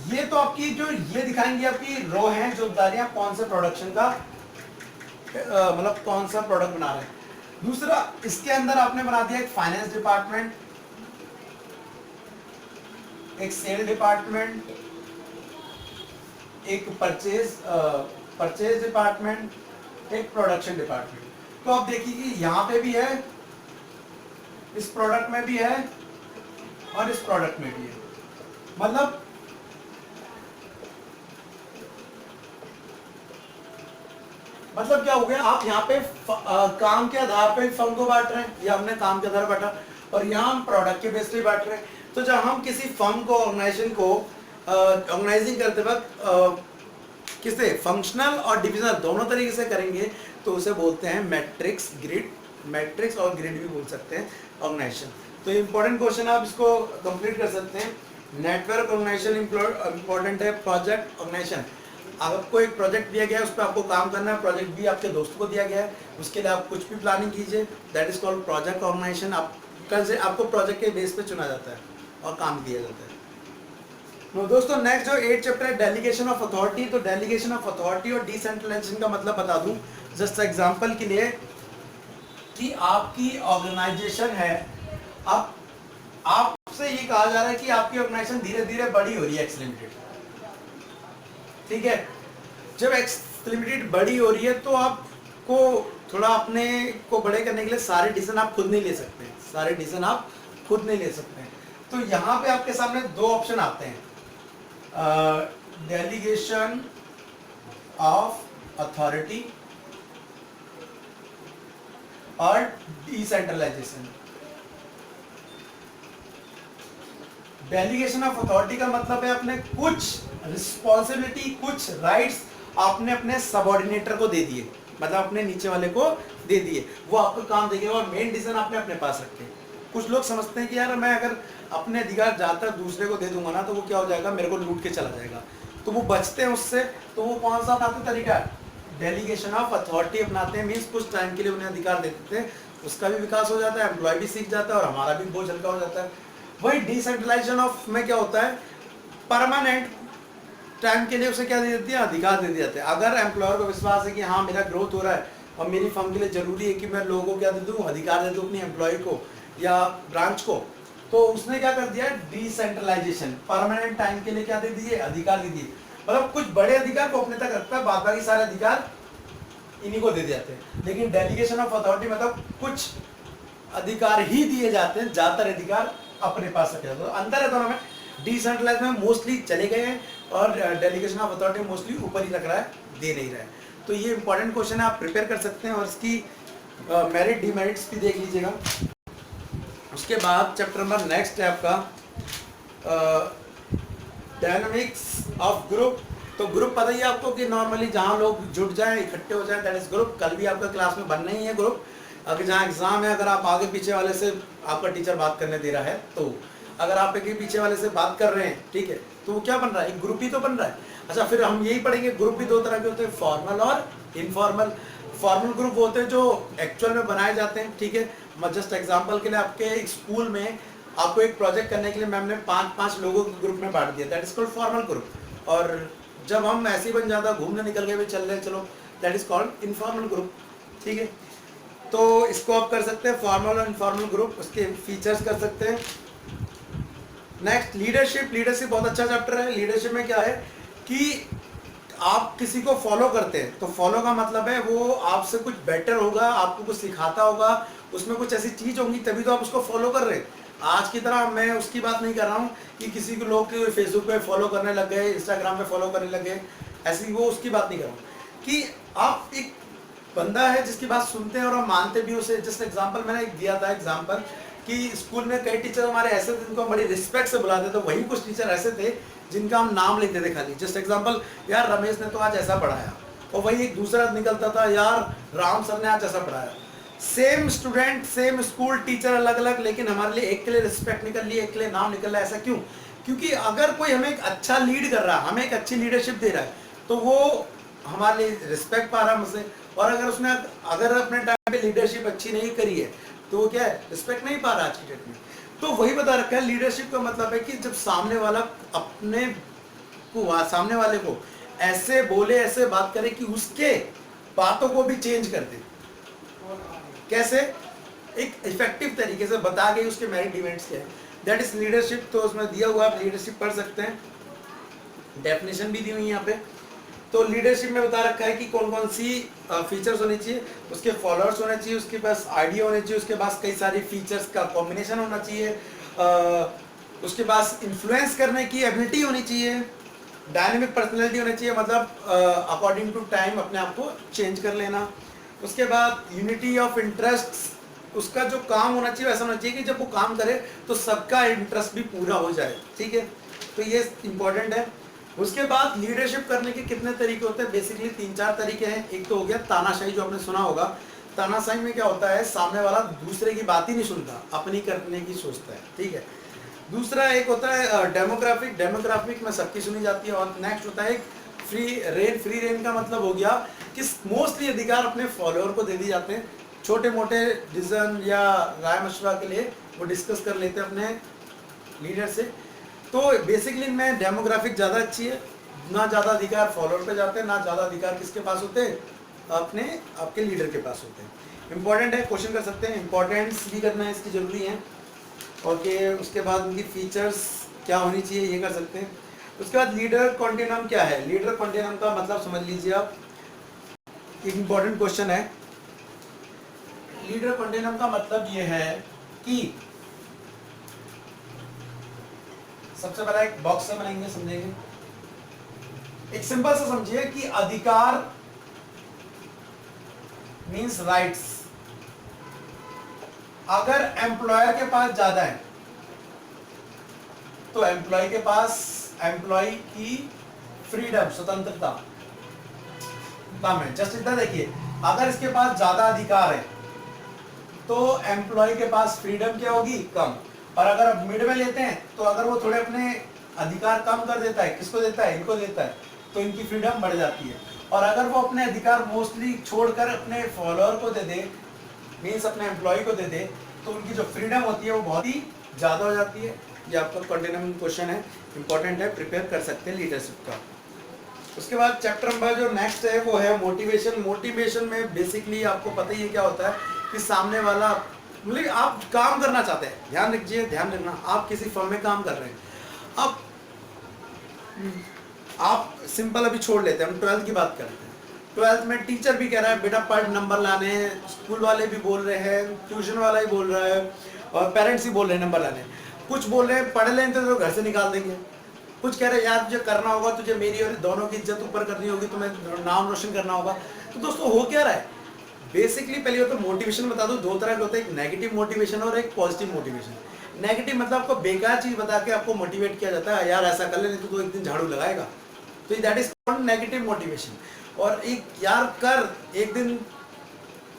ये तो आपकी जो ये दिखाएंगे आपकी रो है जो बता रही है कौन से प्रोडक्शन का मतलब कौन सा प्रोडक्ट बना रहे हैं। दूसरा, इसके अंदर आपने बना दिया एक फाइनेंस डिपार्टमेंट, एक सेल डिपार्टमेंट, एक परचेज डिपार्टमेंट, एक प्रोडक्शन डिपार्टमेंट। तो आप देखिए कि यहाँ पे भी है, इस प्रोडक्ट में भी है और इस प्रोडक्ट में भी है। मतलब क्या हो गया, आप यहाँ पे काम के आधार पे फर्म को बांट रहे हैं, या हमने काम के आधार बांटा, और यहाँ हम प्रोडक्ट के बेस पे बांट रहे हैं। तो जब हम किसी फर्म को, ऑर्गेनाइजेशन को ऑर्गेनाइजिंग करते वक्त किसे फंक्शनल और डिविजनल दोनों तरीके से करेंगे तो उसे बोलते हैं मैट्रिक्स ग्रिड। मैट्रिक्स और ग्रिड भी बोल सकते हैं ऑर्गेनाइजेशन। तो इंपॉर्टेंट क्वेश्चन आप इसको कंप्लीट कर सकते हैं। नेटवर्क ऑर्गेनाइजेशन इंपॉर्टेंट है। प्रोजेक्ट ऑर्गेनाइजेशन, आपको एक प्रोजेक्ट दिया गया है, उस पर आपको काम करना है, प्रोजेक्ट भी आपके दोस्त को दिया गया है, उसके लिए आप कुछ भी प्लानिंग कीजिए, that is called project organization. आप कल से आपको प्रोजेक्ट के बेस पे चुना जाता है और काम किया जाता है। तो दोस्तों नेक्स्ट जो 8 चैप्टर है डेलीगेशन ऑफ अथॉरिटी। तो डेलीगेशन ऑफ अथॉरिटी और डिसेंट्रलाइजेशन का मतलब बता दूं जस्ट एग्जांपल के लिए कि आपकी ऑर्गेनाइजेशन है, अब आपसे ये कहा जा रहा है कि आपकी ऑर्गेनाइजेशन धीरे धीरे बड़ी हो रही है एक्स लिमिटेड, ठीक है। जब एक्स लिमिटेड बड़ी हो रही है तो आपको थोड़ा अपने को बड़े करने के लिए सारे डिसीजन आप खुद नहीं ले सकते, सारे डिसीजन आप खुद नहीं ले सकते। तो यहाँ पे आपके सामने दो ऑप्शन आते हैं, डेलीगेशन ऑफ अथॉरिटी और डिसेंट्रलाइजेशन। डेलीगेशन ऑफ अथॉरिटी का मतलब है अपने कुछ रिस्पॉन्सिबिलिटी, कुछ राइट्स आपने अपने सबऑर्डिनेटर को दे दिए, मतलब अपने नीचे वाले को दे दिए, वो आपको काम देगा और मेन डिसीजन आपने अपने पास रखे। कुछ लोग समझते हैं कि यार मैं अगर अपने अधिकार ज़्यादातर दूसरे को दे दूंगा ना तो वो क्या हो जाएगा, मेरे को लूट के चला जाएगा, तो वो बचते हैं उससे। तो वो कौन सा अपनाते तरीका है, डेलीगेशन ऑफ अथॉरिटी अपनाते हैं। मीन्स कुछ टाइम के लिए उन्हें अधिकार दे देते हैं, उसका भी विकास हो जाता है, एम्प्लॉय भी सीख जाता है और हमारा भी बोझ हल्का हो जाता है। वही डिसेंट्रलाइजेशन ऑफ में क्या होता है, परमानेंट टाइम के लिए उसे क्या दे देती है, अधिकार दे दिए जाते हैं। अगर एम्प्लॉयर को विश्वास है कि हाँ मेरा ग्रोथ हो रहा है और मेरी फर्म के लिए जरूरी है कि मैं लोगों को क्या दे दूँ, अधिकार दे दूँ अपनी एम्प्लॉय को या ब्रांच को, तो उसने क्या कर दिया, डिसेंट्रलाइजेशन, परमानेंट टाइम के लिए क्या दे दिए, अधिकार दे दिए। मतलब कुछ बड़े अधिकार को अपने तक रखता है, बाद बाकी सारे अधिकार इन्हीं को दे जाते हैं। लेकिन डेलीगेशन ऑफ अथॉरिटी मतलब कुछ अधिकार ही दिए जाते हैं, ज्यादातर अधिकार अपने पास रखे जाते हैं। तो अंतर है दोनों में, डिसेंट्रलाइज में मोस्टली चले गए हैं और डेलीगेशन ऑफ अथॉरिटी मोस्टली ऊपर ही रख रहा है, दे नहीं रहा है। तो ये इंपॉर्टेंट क्वेश्चन है, आप प्रिपेयर कर सकते हैं और इसकी मेरिट डिमेरिट्स भी देख लीजिएगा। उसके बाद चैप्टर नंबर नेक्स्ट है आपका डायनामिक्स ऑफ ग्रुप। तो ग्रुप पता ही है आपको कि नॉर्मली जहाँ लोग जुट जाएं, इकट्ठे हो जाएं, दैट इज ग्रुप। कल भी आपका क्लास में बनना ही है ग्रुप। अगर जहाँ एग्जाम है, अगर आप आगे पीछे वाले से आपका टीचर बात करने दे रहा है, तो अगर आप एक पीछे वाले से बात कर रहे हैं, ठीक है, तो वो क्या बन रहा है, एक ग्रुप ही तो बन रहा है। अच्छा, फिर हम यही पढ़ेंगे, ग्रुप भी दो तरह के होते हैं, फॉर्मल और इनफॉर्मल। फॉर्मल ग्रुप होते हैं जो एक्चुअल में बनाए जाते हैं, ठीक है। जस्ट एग्जांपल के लिए आपके स्कूल में आपको एक प्रोजेक्ट करने के लिए मैम ने 5-5 लोगों के ग्रुप में बांट दिया, that is called formal group. और जब हम ऐसे ही बन जाता, घूमने निकल गए, भी चल रहे चलो, that is called informal group, ठीक है। तो इसको आप कर सकते हैं फॉर्मल और इनफॉर्मल ग्रुप, उसके फीचर्स कर सकते हैं। Next leadership. लीडरशिप बहुत अच्छा चैप्टर है। लीडरशिप में क्या है कि आप किसी को फॉलो करते हैं, तो फॉलो का मतलब है वो आपसे कुछ बेटर होगा, आपको कुछ सिखाता होगा, उसमें कुछ ऐसी चीज होंगी तभी तो आप उसको फॉलो कर रहे हैं। आज की तरह मैं उसकी बात नहीं कर रहा हूँ कि किसी को लोग फेसबुक पे फॉलो करने लग गए, इंस्टाग्राम पे फॉलो करने लग गए, ऐसी वो उसकी बात नहीं कर रहा हूँ। कि आप एक बंदा है जिसकी बात सुनते हैं और हम मानते भी उसे। जस्ट एग्जाम्पल मैंने एक दिया था एग्जाम्पल कि स्कूल में कई टीचर हमारे ऐसे थे जिनको हम बड़ी रिस्पेक्ट से बुलाते थे, वही कुछ टीचर ऐसे थे जिनका हम नाम लेते थे खाली। जस्ट एग्जाम्पल, यार रमेश ने तो आज ऐसा पढ़ाया, और वही एक दूसरा निकलता था, यार राम सर ने आज ऐसा पढ़ाया। Same student, same school, teacher अलग अलग, लेकिन हमारे लिए एक के लिए रिस्पेक्ट निकल रही है, एक के लिए नाम निकल रहा है। ऐसा क्यों? क्योंकि अगर कोई हमें एक अच्छा लीड कर रहा है, हमें एक अच्छी लीडरशिप दे रहा है, तो वो हमारे लिए रिस्पेक्ट पा रहा है मुझसे। और अगर उसने अगर अपने टाइम पे लीडरशिप अच्छी नहीं करी है तो वो क्या है, रिस्पेक्ट नहीं पा रहा आज की डेट में। तो वही बता रखा है, लीडरशिप का मतलब है कि जब सामने वाला अपने को, सामने वाले को ऐसे बोले, ऐसे बात करे कि उसके बातों को भी चेंज कर दे। कैसे? एक इफेक्टिव तरीके से बता के उसके मेरिट डिमेरिट्स क्या है, दैट इज लीडरशिप। तो उसमें दिया हुआ, आप लीडरशिप पढ़ सकते हैं, डेफिनेशन भी दी हुई है यहाँ पे। तो लीडरशिप में बता रखा है कि कौन कौन सी फीचर्स होनी चाहिए, उसके फॉलोअर्स होने चाहिए, उसके पास आइडिया होने चाहिए, उसके पास कई सारी फीचर्स का कॉम्बिनेशन होना चाहिए, उसके पास इन्फ्लुएंस करने की एबिलिटी होनी चाहिए, डायनेमिक पर्सनैलिटी होनी चाहिए, मतलब अकॉर्डिंग टू टाइम अपने आप को चेंज कर लेना। उसके बाद यूनिटी ऑफ इंटरेस्ट, उसका जो काम होना चाहिए ऐसा होना चाहिए कि जब वो काम करे तो सबका इंटरेस्ट भी पूरा हो जाए, ठीक है। तो ये इंपॉर्टेंट है। उसके बाद लीडरशिप करने के कितने तरीके होते हैं, बेसिकली 3-4 तरीके हैं। एक तो हो गया तानाशाही, जो आपने सुना होगा। तानाशाही में क्या होता है, सामने वाला दूसरे की बात ही नहीं सुनता, अपनी करने की सोचता है, ठीक है। दूसरा एक होता है डेमोग्राफिक। डेमोग्राफिक में सबकी सुनी जाती है। और नेक्स्ट होता है फ्री रेन। फ्री रेन का मतलब हो गया कि मोस्टली अधिकार अपने फॉलोअर को दे दिए जाते हैं। छोटे मोटे डिसीजन या राय मशवरा के लिए वो डिस्कस कर लेते हैं अपने लीडर से। तो बेसिकली इनमें डेमोग्राफिक ज़्यादा अच्छी है, ना ज़्यादा अधिकार फॉलोअर पे जाते हैं, ना ज़्यादा अधिकार किसके पास होते हैं, अपने आपके लीडर के पास होते हैं। इंपॉर्टेंट है, क्वेश्चन कर सकते हैं, इंपॉर्टेंस भी करना है इसकी ज़रूरी है। ओके, उसके बाद उनकी फीचर्स क्या होनी चाहिए ये कर सकते हैं। उसके बाद लीडर कॉन्टिनम क्या है, लीडर कॉन्टिनम का मतलब समझ लीजिए आप, एक इंपॉर्टेंट क्वेश्चन है। लीडर कॉन्टिनम का मतलब ये है कि सबसे पहला एक बॉक्स से बनाएंगे, समझेंगे। एक सिंपल सा समझिए कि अधिकार मींस राइट्स। अगर एम्प्लॉयर के पास ज्यादा है तो एम्प्लॉय के पास, एम्प्लॉय की फ्रीडम, स्वतंत्रता कम है। जस्ट इतना देखिए, अगर इसके पास ज्यादा अधिकार है तो एम्प्लॉय के पास फ्रीडम क्या होगी, कम। और अगर आप मिड में लेते हैं तो अगर वो थोड़े अपने अधिकार कम कर देता है, किसको देता है, इनको देता है, तो इनकी फ्रीडम बढ़ जाती है। और अगर वो अपने अधिकार मोस्टली छोड़कर अपने फॉलोअर को दे दे, मीन्स अपने एम्प्लॉय को दे दे, तो उनकी जो फ्रीडम होती है वो बहुत ही ज़्यादा हो जाती है। ये आपका कॉन्टिन्यूम क्वेश्चन है, इंपॉर्टेंट है, प्रिपेयर कर सकते हैं लीडरशिप का। उसके बाद चैप्टर नंबर जो नेक्स्ट है वो है मोटिवेशन। मोटिवेशन में बेसिकली आपको पता ही है क्या होता है कि सामने वाला, मतलब आप काम करना चाहते हैं, ध्यान रखिए, ध्यान रखना, आप किसी फर्म में काम कर रहे हैं, आप सिंपल अभी छोड़ लेते हैं, हम 12th की बात करते हैं। 12th में टीचर भी कह रहा है बेटा पढ़, नंबर लाने हैं, स्कूल वाले भी बोल रहे हैं, ट्यूशन वाला ही बोल रहा है, और पेरेंट्स ही बोल रहे हैं नंबर लाने। कुछ बोल रहे हैं पढ़ लें तो घर से निकाल देंगे, कुछ कह रहे हैं यार तुझे करना होगा, तुझे मेरी और दोनों की इज्जत ऊपर करनी होगी, तुम्हें नाम रोशन करना होगा। तो दोस्तों हो क्या रहा है, बेसिकली पहले तो मोटिवेशन बता दो, दो तरह के होते हैं, एक नेगेटिव मोटिवेशन और एक पॉजिटिव मोटिवेशन। नेगेटिव मतलब आपको बेकार चीज बता के आपको मोटिवेट किया जाता है, यार ऐसा कर ले नहीं तो एक दिन झाड़ू लगाएगा, तो that is called negative motivation. और एक यार कर, एक दिन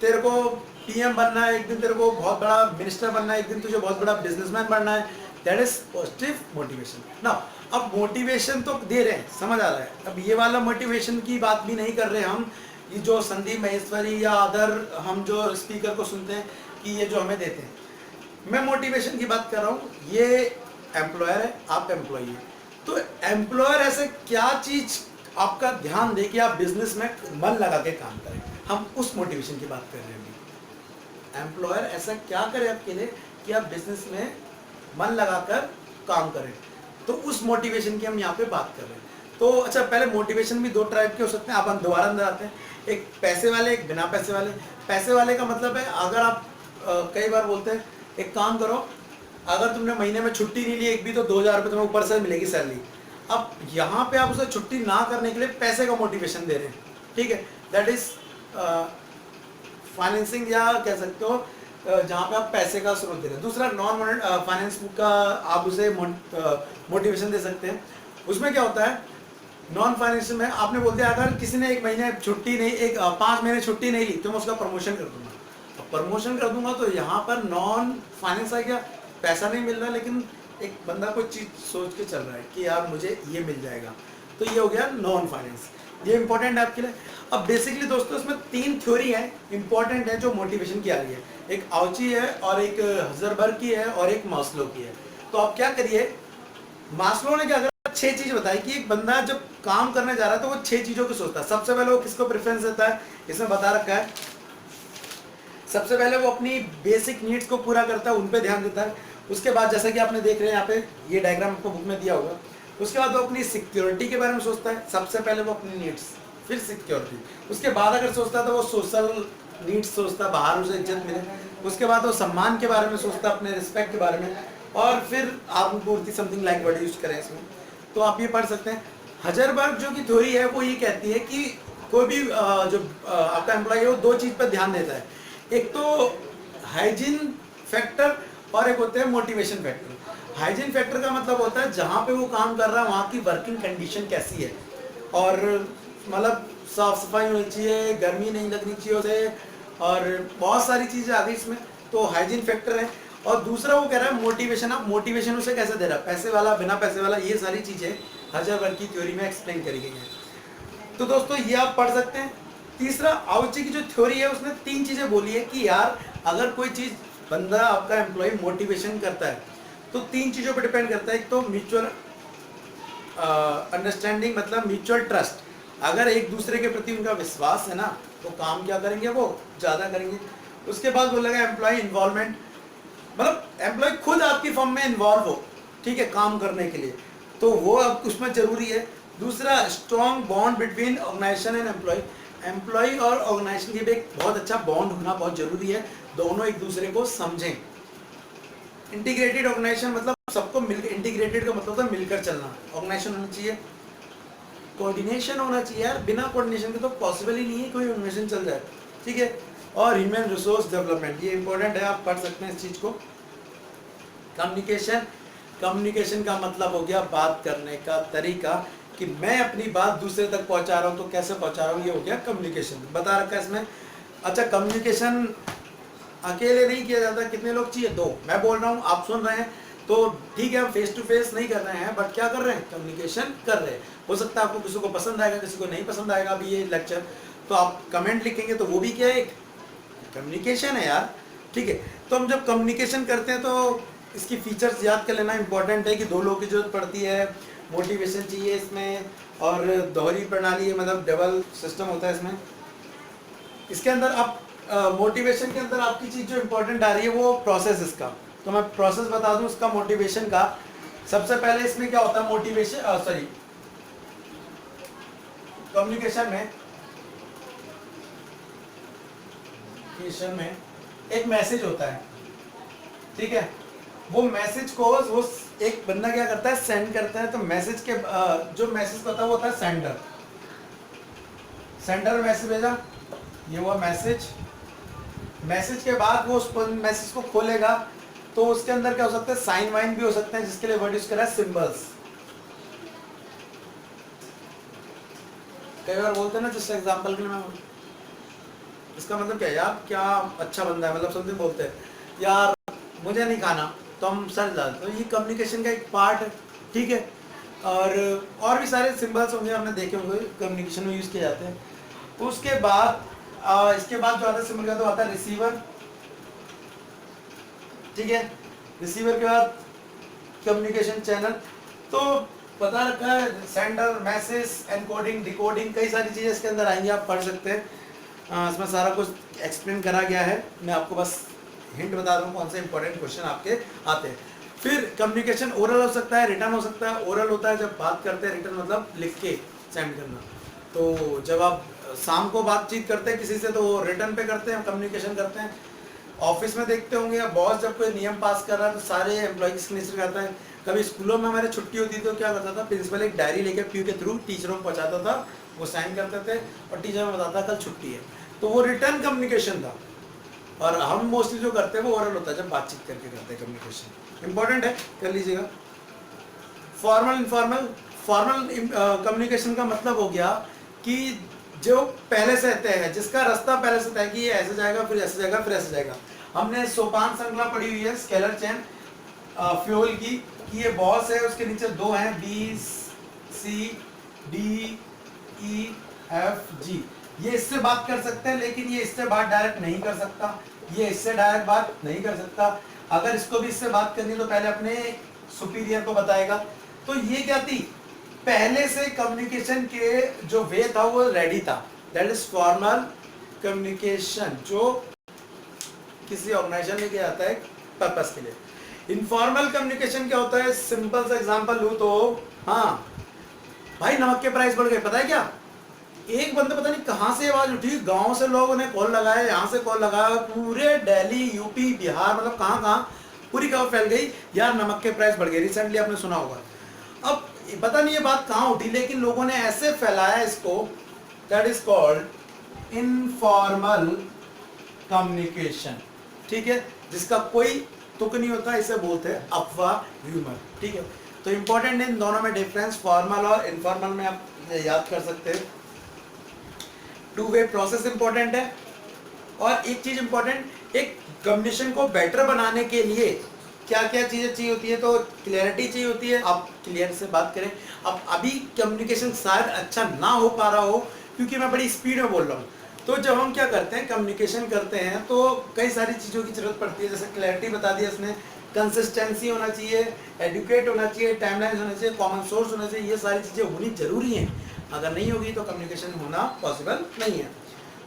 तेरे को पीएम बनना है, एक दिन तेरे को बहुत बड़ा मिनिस्टर बनना है, एक दिन तुझे बहुत बड़ा बिजनेसमैन बनना है, दैट इज पॉजिटिव मोटिवेशन ना। अब मोटिवेशन तो दे रहे हैं, समझ आ रहा है, अब ये वाला मोटिवेशन की बात भी नहीं कर रहे हम, ये जो संदीप महेश्वरी या अदर हम जो स्पीकर को सुनते हैं कि ये जो हमें देते हैं, मैं मोटिवेशन की बात कर रहा हूँ। ये एम्प्लॉयर है, आप एम्प्लॉई है, तो एम्प्लॉयर ऐसे क्या चीज आपका ध्यान दे कि आप बिजनेस में मन लगा के काम करें, हम उस मोटिवेशन की बात कर रहे हैं। एम्प्लॉयर ऐसा क्या करे आपके लिए कि आप बिजनेस में मन लगाकर काम करें, तो उस मोटिवेशन की हम यहाँ पे बात कर रहे हैं। तो अच्छा, पहले मोटिवेशन भी दो टाइप के हो सकते हैं, आप दोबारा अंदर आते हैं, एक पैसे वाले, एक बिना पैसे वाले। पैसे वाले का मतलब है अगर आप कई बार बोलते हैं एक काम करो, अगर तुमने महीने में छुट्टी नहीं ली एक भी तो 2000 रुपये तुम्हें ऊपर से मिलेगी सैलरी। अब यहाँ पे आप उसे छुट्टी ना करने के लिए पैसे का मोटिवेशन दे रहे हैं, ठीक है, दैट इज फाइनेंसिंग, या कह सकते हो जहाँ पे आप पैसे का स्रोत दे रहे हैं। दूसरा नॉन फाइनेंस का आप उसे मोटिवेशन दे सकते हैं। उसमें क्या होता है, नॉन फाइनेंशियल में आपने बोल दिया अगर किसी ने एक महीने छुट्टी नहीं, 5 महीने छुट्टी नहीं ली तो मैं उसका प्रमोशन कर दूंगा। अब प्रमोशन कर दूंगा तो यहाँ पर नॉन फाइनेंस आ गया, पैसा नहीं मिल रहा लेकिन एक बंदा कोई चीज सोच के चल रहा है कि यार मुझे ये मिल जाएगा, तो ये हो गया नॉन फाइनेंस। ये इंपॉर्टेंट है आपके लिए। अब बेसिकली दोस्तों इसमें 3 थ्योरी है इंपॉर्टेंट है जो मोटिवेशन की आ रही है, एक आउची है और एक हजरबर्ग की है और एक मास्लो की है। तो आप क्या करिए, मास्लो ने क्या करा, 6 चीज बताई कि एक बंदा जब काम करने जा रहा है तो वो 6 चीजों की सोचता है। सबसे पहले वो किसको प्रेफरेंस देता है, इसमें बता रखा है, सबसे पहले वो अपनी बेसिक नीड्स को पूरा करता है, उन पे ध्यान देता है। उसके बाद जैसा कि आपने देख रहे हैं यहाँ पे, ये डायग्राम आपको बुक में दिया होगा, उसके बाद वो अपनी सिक्योरिटी के बारे में सोचता है। सबसे पहले वो अपनी नीड्स, फिर सिक्योरिटी, उसके बाद अगर सोचता है तो वो सोशल नीड्स सोचता है, बाहर उसे इज्जत मिले। उसके बाद वो सम्मान के बारे में सोचता है, अपने रिस्पेक्ट के बारे में, और फिर आत्मपूर्ति, समथिंग लाइक वर्ड यूज करें इसमें, तो आप ये पढ़ सकते हैं। हजरबर्ग जो की थ्योरी है वो ये कहती है कि कोई भी जो आपका एम्प्लॉय है वो 2 चीज पर ध्यान देता है, एक तो हाइजीन फैक्टर और एक होता है मोटिवेशन फैक्टर। हाइजीन फैक्टर का मतलब होता है जहाँ पे वो काम कर रहा है वहाँ की वर्किंग कंडीशन कैसी है, और मतलब साफ सफाई होनी चाहिए, गर्मी नहीं लगनी चाहिए उसे, और बहुत सारी चीज़ें आ गई इसमें, तो हाइजीन फैक्टर है। और दूसरा वो कह रहा है मोटिवेशन, आप मोटिवेशन उसे कैसे दे रहा है, पैसे वाला, बिना पैसे वाला, ये सारी चीज़ें हजरबर्ग की थ्योरी में एक्सप्लेन करी गई हैं। तो दोस्तों ये आप पढ़ सकते हैं। तीसरा आउची की जो थ्योरी है उसने 3 चीज़ें बोली है कि यार अगर कोई चीज़ बंदा आपका एम्प्लॉय मोटिवेशन करता है तो 3 चीज़ों पर डिपेंड करता है। एक तो म्यूचुअल अंडरस्टैंडिंग मतलब म्यूचुअल ट्रस्ट। अगर एक दूसरे के प्रति उनका विश्वास है ना तो काम क्या करेंगे, वो ज़्यादा करेंगे। उसके बाद बोलेगा एम्प्लॉय इन्वॉल्वमेंट, मतलब एम्प्लॉय खुद आपकी फर्म में इन्वॉल्व हो, ठीक है, काम करने के लिए, तो वो अब उसमें जरूरी है। दूसरा, strong bond between organization and employee. Employee और ऑर्गेनाइजेशन के बीच एक बहुत अच्छा बॉन्ड होना बहुत जरूरी है, दोनों एक दूसरे को समझें। इंटीग्रेटेड ऑर्गेनाइजेशन मतलब सबको मिलकर, इंटीग्रेटेड का मतलब होता है मिलकर चलना, ऑर्गेनाइजेशन होना चाहिए, कोऑर्डिनेशन होना चाहिए यार, बिना कोऑर्डिनेशन के तो पॉसिबल ही नहीं है कोई ऑर्गेनाइजेशन चल जाए, ठीक है। और ह्यूमन रिसोर्स डेवलपमेंट, ये इंपॉर्टेंट है, आप पढ़ सकते हैं इस चीज को। कम्युनिकेशन, कम्युनिकेशन का मतलब हो गया बात करने का तरीका, कि मैं अपनी बात दूसरे तक पहुंचा रहा हूं तो कैसे पहुंचा रहा हूं, ये हो गया कम्युनिकेशन, बता रखा है इसमें। अच्छा, कम्युनिकेशन अकेले नहीं किया जाता, कितने लोग चाहिए, दो, मैं बोल रहा हूँ आप सुन रहे हैं, तो ठीक है हम फेस टू फेस नहीं कर रहे हैं, बट क्या कर रहे हैं, कम्युनिकेशन कर रहे हैं। हो सकता है आपको किसी को पसंद आएगा, किसी को नहीं पसंद आएगा अभी ये लेक्चर, तो आप कमेंट लिखेंगे तो वो भी क्या है, एक कम्युनिकेशन है यार, ठीक है। तो हम जब कम्युनिकेशन करते हैं तो इसकी फीचर्स याद कर लेना इंपॉर्टेंट है, कि दो लोगों की जरूरत पड़ती है, मोटिवेशन चाहिए इसमें, और दोहरी प्रणाली है, मतलब डबल सिस्टम होता है इसमें। इसके अंदर आप मोटिवेशन के अंदर आपकी चीज जो इंपॉर्टेंट आ रही है वो प्रोसेस इसका, तो मैं प्रोसेस बता दूं इसका मोटिवेशन का। सबसे पहले इसमें क्या होता है, मोटिवेशन सॉरी कम्युनिकेशन में एक मैसेज होता है, ठीक है। वो मैसेज को वो एक बंदा क्या करता है, सेंड करता है, तो मैसेज के जो मैसेज होता है वो होता है सेंडर। सेंडर मैसेज भेजा, ये हुआ मैसेज। मैसेज के बाद वो उस मैसेज को खोलेगा तो उसके अंदर क्या हो सकता है, साइन वाइन भी हो सकते हैं, जिसके लिए वर्ड यूज करा है सिंबल्स। कई बार बोलते हैं ना, जिस एग्जांपल के लिए मैं, इसका मतलब क्या है यार, क्या अच्छा बंदा है, मतलब समथिंग बोलते हैं यार मुझे नहीं खाना, तो हम सर डालते, तो ये कम्युनिकेशन का एक पार्ट है, ठीक है। और भी सारे सिंबल्स होंगे, आपने देखे होंगे कम्युनिकेशन में यूज किए जाते हैं। तो उसके बाद इसके बाद जो आता है सिंबल का, तो आता है रिसीवर, ठीक है। रिसीवर के बाद कम्युनिकेशन चैनल, तो पता रखा है सेंडर, मैसेज, एनकोडिंग, डिकोडिंग, कई सारी चीजें इसके अंदर आएंगी, आप पढ़ सकते हैं। इसमें सारा कुछ एक्सप्लेन करा गया है, मैं आपको बस हिंट बता दूं कौन से इंपॉर्टेंट क्वेश्चन आपके आते हैं। फिर कम्युनिकेशन ओरल हो सकता है, रिटर्न हो सकता है। ओरल होता है जब बात करते हैं, रिटर्न मतलब लिख के सेंड करना। तो जब आप शाम को बातचीत करते हैं किसी से तो वो रिटर्न पे करते हैं, कम्युनिकेशन करते हैं। ऑफिस में देखते होंगे या बॉस जब कोई नियम पास कर रहा है तो सारे एम्प्लॉय की सिग्नेचर करता है। कभी स्कूलों में हमारे छुट्टी होती थी तो क्या करता था, प्रिंसिपल एक डायरी लेकर पीयू के थ्रू टीचरों को पहुंचाता था, वो साइन करते थे और टीचर में बताता कल छुट्टी है, तो वो रिटर्न कम्युनिकेशन था। और हम मोस्टली जो करते हैं वो ओरल होता है, जब बातचीत करके करते हैं कम्युनिकेशन, इंपॉर्टेंट है, कर लीजिएगा। फॉर्मल इनफॉर्मल, फॉर्मल कम्युनिकेशन का मतलब हो गया कि जो पहले से तय है, जिसका रास्ता पहले से तय कि ये ऐसे जाएगा, फिर ऐसे जाएगा, फिर ऐसे जाएगा। हमने सोपान श्रृंखला पढ़ी हुई है स्केलर चेन फ्यूल की, कि ये बॉस है, उसके नीचे दो हैं, B C D E F G. ये इससे बात कर सकते हैं, लेकिन ये इससे बात डायरेक्ट नहीं कर सकता, ये इससे डायरेक्ट बात नहीं कर सकता। अगर इसको भी इससे बात करनी तो पहले अपने सुपीरियर को बताएगा। तो ये क्या थी, पहले से कम्युनिकेशन के जो वे था वो रेडी था, दैट इज फॉर्मल कम्युनिकेशन, जो किसी ऑर्गेनाइजेशन में किया जाता है पर्पस के लिए। इनफॉर्मल कम्युनिकेशन क्या होता है, सिंपल सा एग्जांपल लूं तो, हाँ भाई नमक के प्राइस बढ़ गए, पता है क्या, एक बंदे पता नहीं कहां से आवाज उठी, गांव से लोगों ने कॉल लगाया, यहाँ से कॉल लगाया, पूरे दिल्ली, यूपी, बिहार, मतलब कहां कहां पूरी खबर फैल गई यार नमक के प्राइस बढ़ गए। रिसेंटली आपने सुना होगा। अब पता नहीं ये बात कहां उठी, लेकिन लोगों ने ऐसे फैलाया इसको, that is called informal communication, ठीक है, जिसका कोई तुक नहीं होता, इसे बोलते हैं अफवाह, ह्यूमर, ठीक है। तो इंपॉर्टेंट है इन दोनों में डिफरेंस, फॉर्मल और इनफॉर्मल में आप याद कर सकते हैं। टू वे प्रोसेस इंपॉर्टेंट है। और एक चीज इंपॉर्टेंट, एक कम्युनिकेशन को बेटर बनाने के लिए क्या क्या चीजें चाहिए होती है, तो क्लियरिटी चाहिए होती है, आप क्लियर से बात करें। अब अभी कम्युनिकेशन शायद अच्छा ना हो पा रहा हो क्योंकि मैं बड़ी स्पीड में बोल रहा हूँ, तो जब हम क्या करते हैं कम्युनिकेशन करते हैं तो कई सारी चीज़ों की जरूरत पड़ती है, जैसे क्लैरिटी बता दिया इसने, कंसिस्टेंसी होना चाहिए, एडुकेट होना चाहिए, टाइमलाइन होना चाहिए, कॉमन सोर्स होना चाहिए, ये सारी चीज़ें होनी जरूरी हैं। अगर नहीं होगी तो कम्युनिकेशन होना पॉसिबल नहीं है।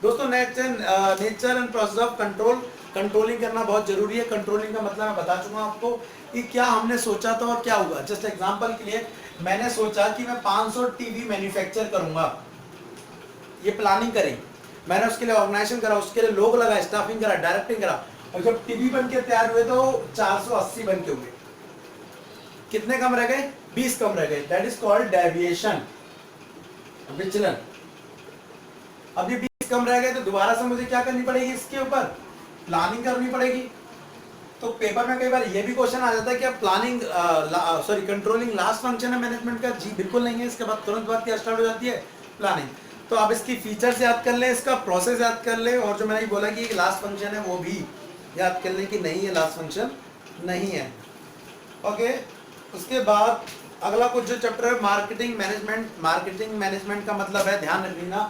दोस्तों nature and process of control, controlling करना बहुत जरूरी है। कंट्रोलिंग का मतलब मैं बता चुका हूँ आपको कि क्या हमने सोचा था और क्या हुआ। जस्ट एग्जांपल के लिए मैंने सोचा कि मैं 500 टीवी मैन्युफैक्चर करूंगा, ये प्लानिंग करी मैंने, उसके लिए ऑर्गेनाइजेशन करा, उसके लिए लोग लगाए, स्टाफिंग करा, डायरेक्टिंग करा, और जब टीवी बन के तैयार हुए तो 480 बन के हुए। कितने कम रह गए? 20 कम रह गए। दैट इज कॉल्ड डेविएशन, विचलन। अब ये 20 कम रह गए तो दोबारा से मुझे क्या करनी पड़ेगी, इसके ऊपर प्लानिंग करनी पड़ेगी। तो पेपर में कई बार ये भी क्वेश्चन आ जाता है कि अब प्लानिंग कंट्रोलिंग लास्ट फंक्शन है मैनेजमेंट का। जी बिल्कुल नहीं है। इसके बाद तुरंत बाद क्या स्टार्ट हो जाती है, प्लानिंग। तो आप इसकी फीचर्स याद कर लें, इसका प्रोसेस याद कर लें, और जो मैंने बोला कि लास्ट फंक्शन है वो भी याद कर लें कि नहीं है, लास्ट फंक्शन नहीं है। ओके, उसके बाद अगला कुछ जो चैप्टर है मार्केटिंग मैनेजमेंट। मार्केटिंग मैनेजमेंट का मतलब है, ध्यान रखना,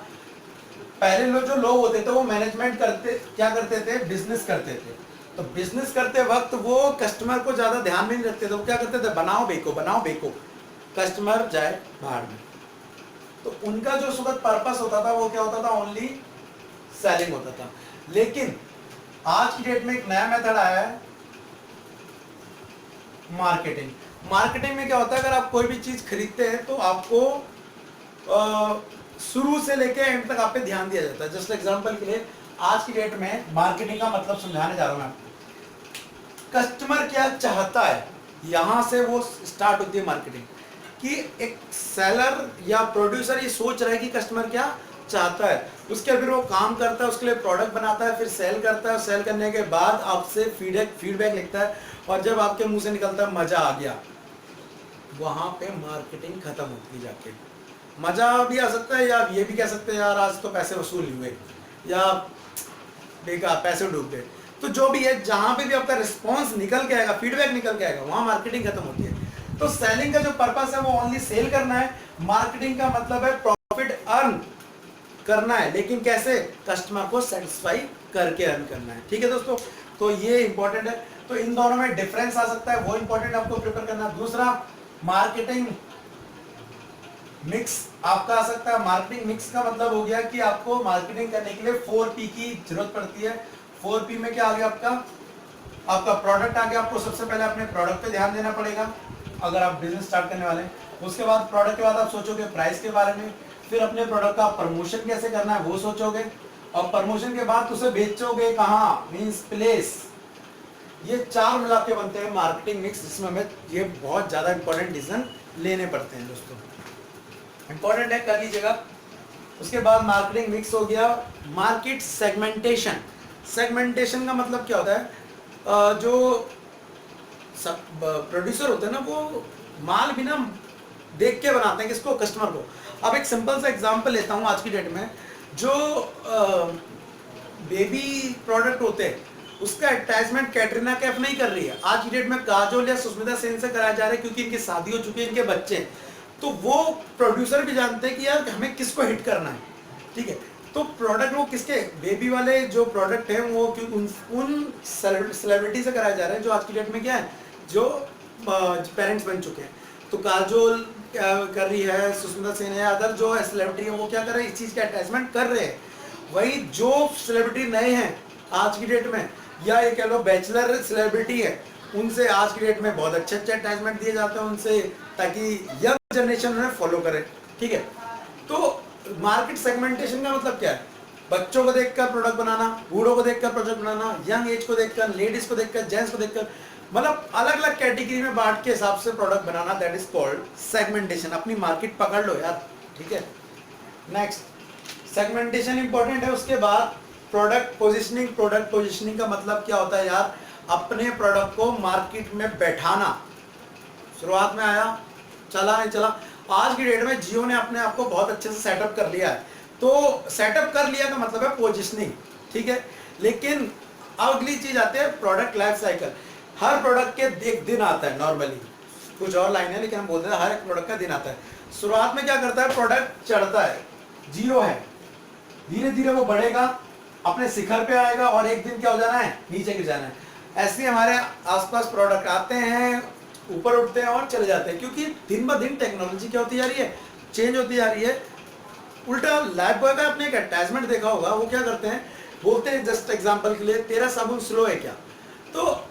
पहले जो लोग होते थे वो मैनेजमेंट करते, क्या करते थे, बिजनेस करते थे। तो बिजनेस करते वक्त वो कस्टमर को ज्यादा ध्यान में नहीं रखते थे। वो क्या करते थे, बनाओ बेको, कस्टमर जाए बाहर में। तो उनका जो सुबह पर्पस होता था वो क्या होता था, ओनली सेलिंग होता था। लेकिन आज की डेट में एक नया मेथड आया है, मार्केटिंग। मार्केटिंग में क्या होता है, अगर आप कोई भी चीज खरीदते हैं तो आपको शुरू से लेके एंड तक आप पे ध्यान दिया जाता है। जस्ट एग्जांपल के लिए आज की डेट में मार्केटिंग का मतलब समझाने जा रहा हूं मैं आपको। कस्टमर क्या चाहता है, यहां से वो स्टार्ट होती है मार्केटिंग। कि एक सेलर या प्रोड्यूसर ये सोच रहा है कि कस्टमर क्या चाहता है, उसके फिर वो काम करता है, उसके लिए प्रोडक्ट बनाता है, फिर सेल करता है, सेल करने के बाद आपसे फीडबैक लिखता है, और जब आपके मुंह से निकलता है मजा आ गया, वहां पे मार्केटिंग खत्म होती है जाके। मजा भी आ सकता है, या ये भी कह सकते हैं यार आज तो पैसे वसूल हुए, या बेकार पैसे डूब गए। तो जो भी है, जहां पे भी आपका रिस्पॉन्स निकल के आएगा, फीडबैक निकल के आएगा, वहां मार्केटिंग खत्म होती है। तो सेलिंग का जो पर्पस है वो ओनली सेल करना है। मार्केटिंग का मतलब है प्रॉफिट अर्न करना है, लेकिन कैसे, कस्टमर को सेटिस्फाई करके अर्न करना है। ठीक है दोस्तों, तो ये इंपॉर्टेंट है। तो इन दोनों में डिफरेंस आ सकता है, वो इंपॉर्टेंट आपको प्रिपेयर करना। दूसरा, मार्केटिंग मिक्स आपका आ सकता है। मार्केटिंग मिक्स का मतलब हो गया कि आपको मार्केटिंग करने के लिए 4P की जरूरत पड़ती है। 4P में क्या आ गया, आपका प्रोडक्ट आ गया। आपको सबसे पहले अपने प्रोडक्ट पे ध्यान देना पड़ेगा अगर आप बिजनेस स्टार्ट करने वाले हैं। उसके बाद प्रोडक्ट के बाद आप सोचोगे प्राइस के बारे में, फिर अपने प्रोडक्ट का प्रमोशन कैसे करना है वो सोचोगे, और प्रमोशन के बाद उसे बेचोगे कहाँ, मींस प्लेस। ये 4 मिला के बनते हैं मार्केटिंग मिक्स, जिसमें हमें ये बहुत ज्यादा इंपॉर्टेंट डिसीजन लेने पड़ते हैं दोस्तों। इंपॉर्टेंट है, कर लीजिएगा। उसके बाद मार्केटिंग मिक्स हो गया। Market segmentation. सेगमेंटेशन का मतलब क्या होता है, जो प्रोड्यूसर होते हैं ना, वो माल भी ना देख के बनाते हैं, किसको, कस्टमर को। अब एक सिंपल सा एग्जांपल लेता हूँ। आज की डेट में जो बेबी प्रोडक्ट होते हैं उसका एडवर्टाइजमेंट कैटरीना कैफ नहीं कर रही है। आज की डेट में काजोल या सुष्मिता सेन से कराया जा रहा है, क्योंकि इनकी शादी हो चुकी है, इनके बच्चे हैं। तो वो प्रोड्यूसर भी जानते हैं कि यार हमें किसको हिट करना है। ठीक है, तो प्रोडक्ट वो किसके, बेबी वाले जो प्रोडक्ट है वो उन सेलिब्रिटी से कराया जा रहा है जो आज की डेट में क्या है, जो पेरेंट्स बन चुके हैं। तो काजोल कर रही है, सुष्मिता सेन है, अदर जो है सेलिब्रिटी है, वो क्या कर रहे हैं, इस चीज़ का अटैचमेंट कर रहे हैं। वही जो सेलिब्रिटी नए हैं आज की डेट में, या ये कह लो बैचलर सेलिब्रिटी है, उनसे आज की डेट में बहुत अच्छे अटैचमेंट दिए जाते हैं उनसे, ताकि यंग जनरेशन उन्हें फॉलो करे। ठीक है, तो मार्केट सेगमेंटेशन का मतलब क्या है, बच्चों को देखकर प्रोडक्ट बनाना, बूढ़ों को देखकर प्रोडक्ट बनाना, यंग एज को देखकर, लेडीज को देखकर, जेंट्स को देखकर, मतलब अलग अलग कैटेगरी में बांट के हिसाब से product banana, that is called segmentation. अपनी मार्केट पकड़ लो यार। ठीक है, नेक्स्ट, सेगमेंटेशन इंपॉर्टेंट है। उसके बाद प्रोडक्ट पोजिशनिंग। प्रोडक्ट पोजिशनिंग का मतलब क्या होता है यार, अपने प्रोडक्ट को मार्केट में बैठाना। शुरुआत में आया, चला नहीं चला, आज की डेट में जियो ने अपने आप को बहुत अच्छे से सेटअप कर लिया है। तो सेटअप कर लिया का मतलब है पोजिशनिंग। ठीक है, लेकिन अगली चीज आती है प्रोडक्ट लाइफ साइकिल। हर प्रोडक्ट के एक दिन आता है, नॉर्मली कुछ और लाइन है लेकिन हम बोलते हैं हर एक प्रोडक्ट का दिन आता है। शुरुआत में क्या करता है, प्रोडक्ट चढ़ता है, जीरो है, धीरे धीरे वो बढ़ेगा, अपने शिखर पे आएगा, और एक दिन क्या हो जाना है, नीचे गिर जाना है। ऐसे ही हमारे आसपास प्रोडक्ट आते हैं, ऊपर उठते हैं और चले जाते हैं, क्योंकि दिन ब दिन टेक्नोलॉजी क्या होती जा रही है, चेंज होती जा रही है। उल्टा लाइफ बॉय का आपने एक अटैचमेंट देखा होगा, वो क्या करते हैं, बोलते हैं जस्ट एग्जांपल के लिए, तेरा साबुन स्लो है क्या। तो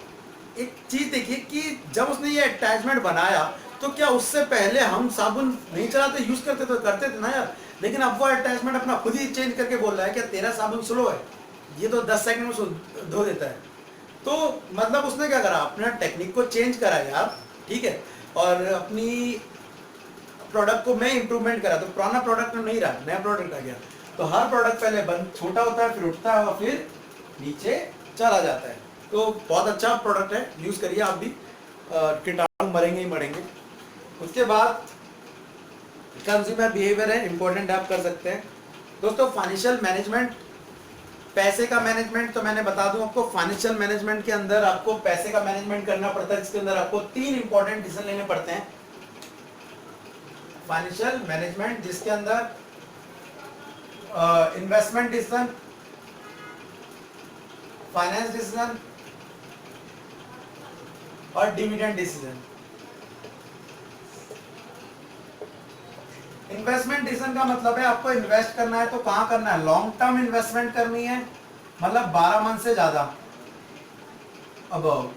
एक चीज देखिए कि जब उसने ये अटैचमेंट बनाया, तो क्या उससे पहले हम साबुन नहीं चलाते, यूज करते तो करते थे ना यार, लेकिन अब वो अटैचमेंट अपना खुद ही चेंज करके बोल रहा है कि तेरा साबुन स्लो है, ये तो 10 सेकंड में धो देता है। तो मतलब उसने क्या करा, अपना टेक्निक को चेंज करा यार, ठीक है, और अपनी प्रोडक्ट को मैं इंप्रूवमेंट करा, तो पुराना प्रोडक्ट नहीं रहा, नया प्रोडक्ट आ गया। तो हर प्रोडक्ट पहले बंद छोटा होता है, फिर उठता है और फिर नीचे चला जाता है। तो बहुत अच्छा प्रोडक्ट है, यूज करिए आप भी, कीटाणु मरेंगे ही मरेंगे। उसके बाद कंज्यूमर बिहेवियर है, इंपॉर्टेंट आप कर सकते हैं दोस्तों। फाइनेंशियल मैनेजमेंट, पैसे का मैनेजमेंट, तो मैंने बता दूं आपको, फाइनेंशियल मैनेजमेंट के अंदर आपको पैसे का मैनेजमेंट करना पड़ता है, जिसके अंदर आपको 3 इंपॉर्टेंट डिसीजन लेने पड़ते हैं। फाइनेंशियल मैनेजमेंट जिसके अंदर इन्वेस्टमेंट डिसीजन, फाइनेंस डिसीजन और डिविडेंड डिसीजन। इन्वेस्टमेंट डिसीजन का मतलब है आपको इन्वेस्ट करना है तो कहां करना है, लॉन्ग टर्म इन्वेस्टमेंट करनी है, मतलब 12 मंथ से ज्यादा अबव,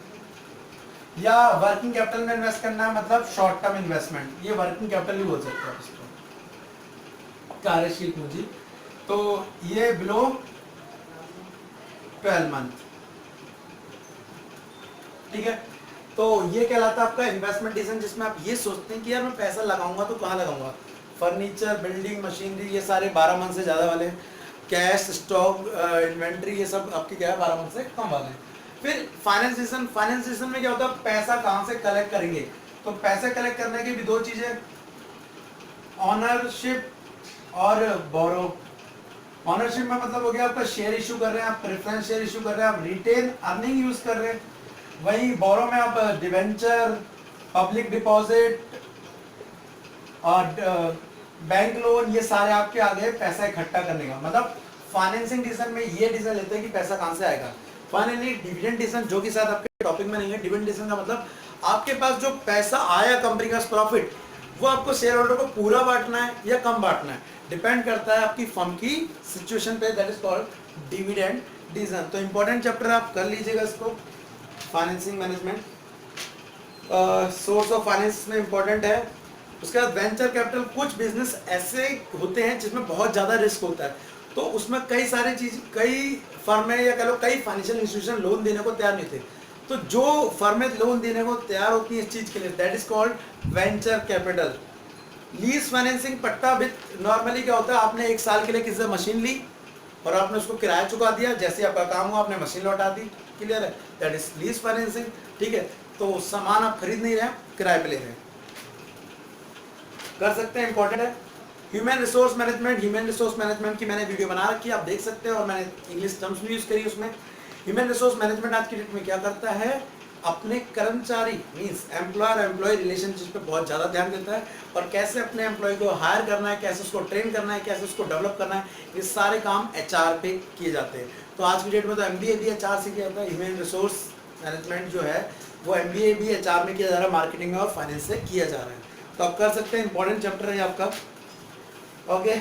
या वर्किंग कैपिटल में इन्वेस्ट करना है, मतलब शॉर्ट टर्म इन्वेस्टमेंट, ये वर्किंग कैपिटल ही बोल सकते हैं इसको, कार्यशील पूंजी। तो ये बिलो 12 मंथ, ठीक है। तो ये कहलाता है आपका इन्वेस्टमेंट डिसीजन, जिसमें आप ये सोचते हैं कि यार मैं पैसा लगाऊंगा तो कहाँ लगाऊंगा, फर्नीचर, बिल्डिंग, मशीनरी, ये सारे 12 मंथ से ज्यादा वाले, कैश, स्टॉक, इन्वेंट्री, ये सब आपके क्या है 12 मंथ से कम वाले हैं। फिर फाइनेंस डिसीजन, फाइनेंस डिसीजन में क्या होता है, पैसा कहाँ से कलेक्ट करेंगे। तो पैसे कलेक्ट करने की भी 2 चीजें, ऑनरशिप और बोरो। ऑनरशिप में मतलब हो गया आपका शेयर इशू कर रहे हैं आप, प्रेफरेंस शेयर इशू कर रहे हैं आप, रिटेन अर्निंग यूज कर रहे हैं। वही बोरो में आप डिवेंचर, पब्लिक डिपॉजिट और बैंक लोन, ये सारे आपके आगे पैसा इकट्ठा करने का, मतलब फाइनेंसिंग डिसीजन में ये डिसीजन लेते हैं कि पैसा कहां से आएगा। फाइनली डिविडेंड डिसीजन, जो कि शायद आपके टॉपिक में नहीं है। डिविडेंड डिसीजन का मतलब आपके पास जो पैसा आया कंपनी का प्रॉफिट, वो आपको शेयर होल्डर को पूरा बांटना है या कम बांटना है, डिपेंड करता है आपकी फर्म की सिचुएशन पे, that is called dividend decision. तो इंपॉर्टेंट चैप्टर आप कर लीजिएगा इसको, financing management, source of finance में इंपॉर्टेंट है। उसके बाद वेंचर कैपिटल, कुछ बिजनेस ऐसे होते हैं जिसमें बहुत ज़्यादा रिस्क होता है, तो उसमें कई सारी चीज, कई फर्में या कह लो कई फाइनेंशियल इंस्टीट्यूशन लोन देने को तैयार नहीं थे। तो जो फर्में लोन देने को तैयार होती है इस चीज के लिए, that is called venture capital. Lease financing, पट्टा वित्त, नॉर्मली क्या होता है, आपने 1 साल के लिए किसी से मशीन ली और आपने उसको किराया चुका दिया, जैसे आपका काम हुआ आपने मशीन लौटा दी, क्लियर है, दैट इज लीज फाइनेंसिंग, ठीक है। तो सामान आप खरीद नहीं रहे, किराए पे ले रहे हैं, कर सकते हैं, इंपॉर्टेंट है। Human resource management, human resource management की मैंने वीडियो बना रखी है, आप देख सकते हैं, और मैंने इंग्लिश टर्म्स भी यूज करी उसमें। ह्यूमन रिसोर्स मैनेजमेंट आज की डेट में क्या करता है, अपने कर्मचारी मींस एम्प्लॉयर एम्प्लॉय रिलेशनशिप पे बहुत ज़्यादा ध्यान देता है, और कैसे अपने एम्प्लॉय को हायर करना है, कैसे उसको ट्रेन करना है, कैसे उसको डेवलप करना है, ये सारे काम एचआर पे किए जाते हैं। तो आज की डेट में तो एमबीए भी एचआर से किया जाता है। ह्यूमन रिसोर्स मैनेजमेंट जो है वो एमबीए भी एचआर में किया जा रहा है, मार्केटिंग में और फाइनेंस से किया जा रहा है। तो आप कर सकते हैं, इंपॉर्टेंट चैप्टर है आपका, ओके।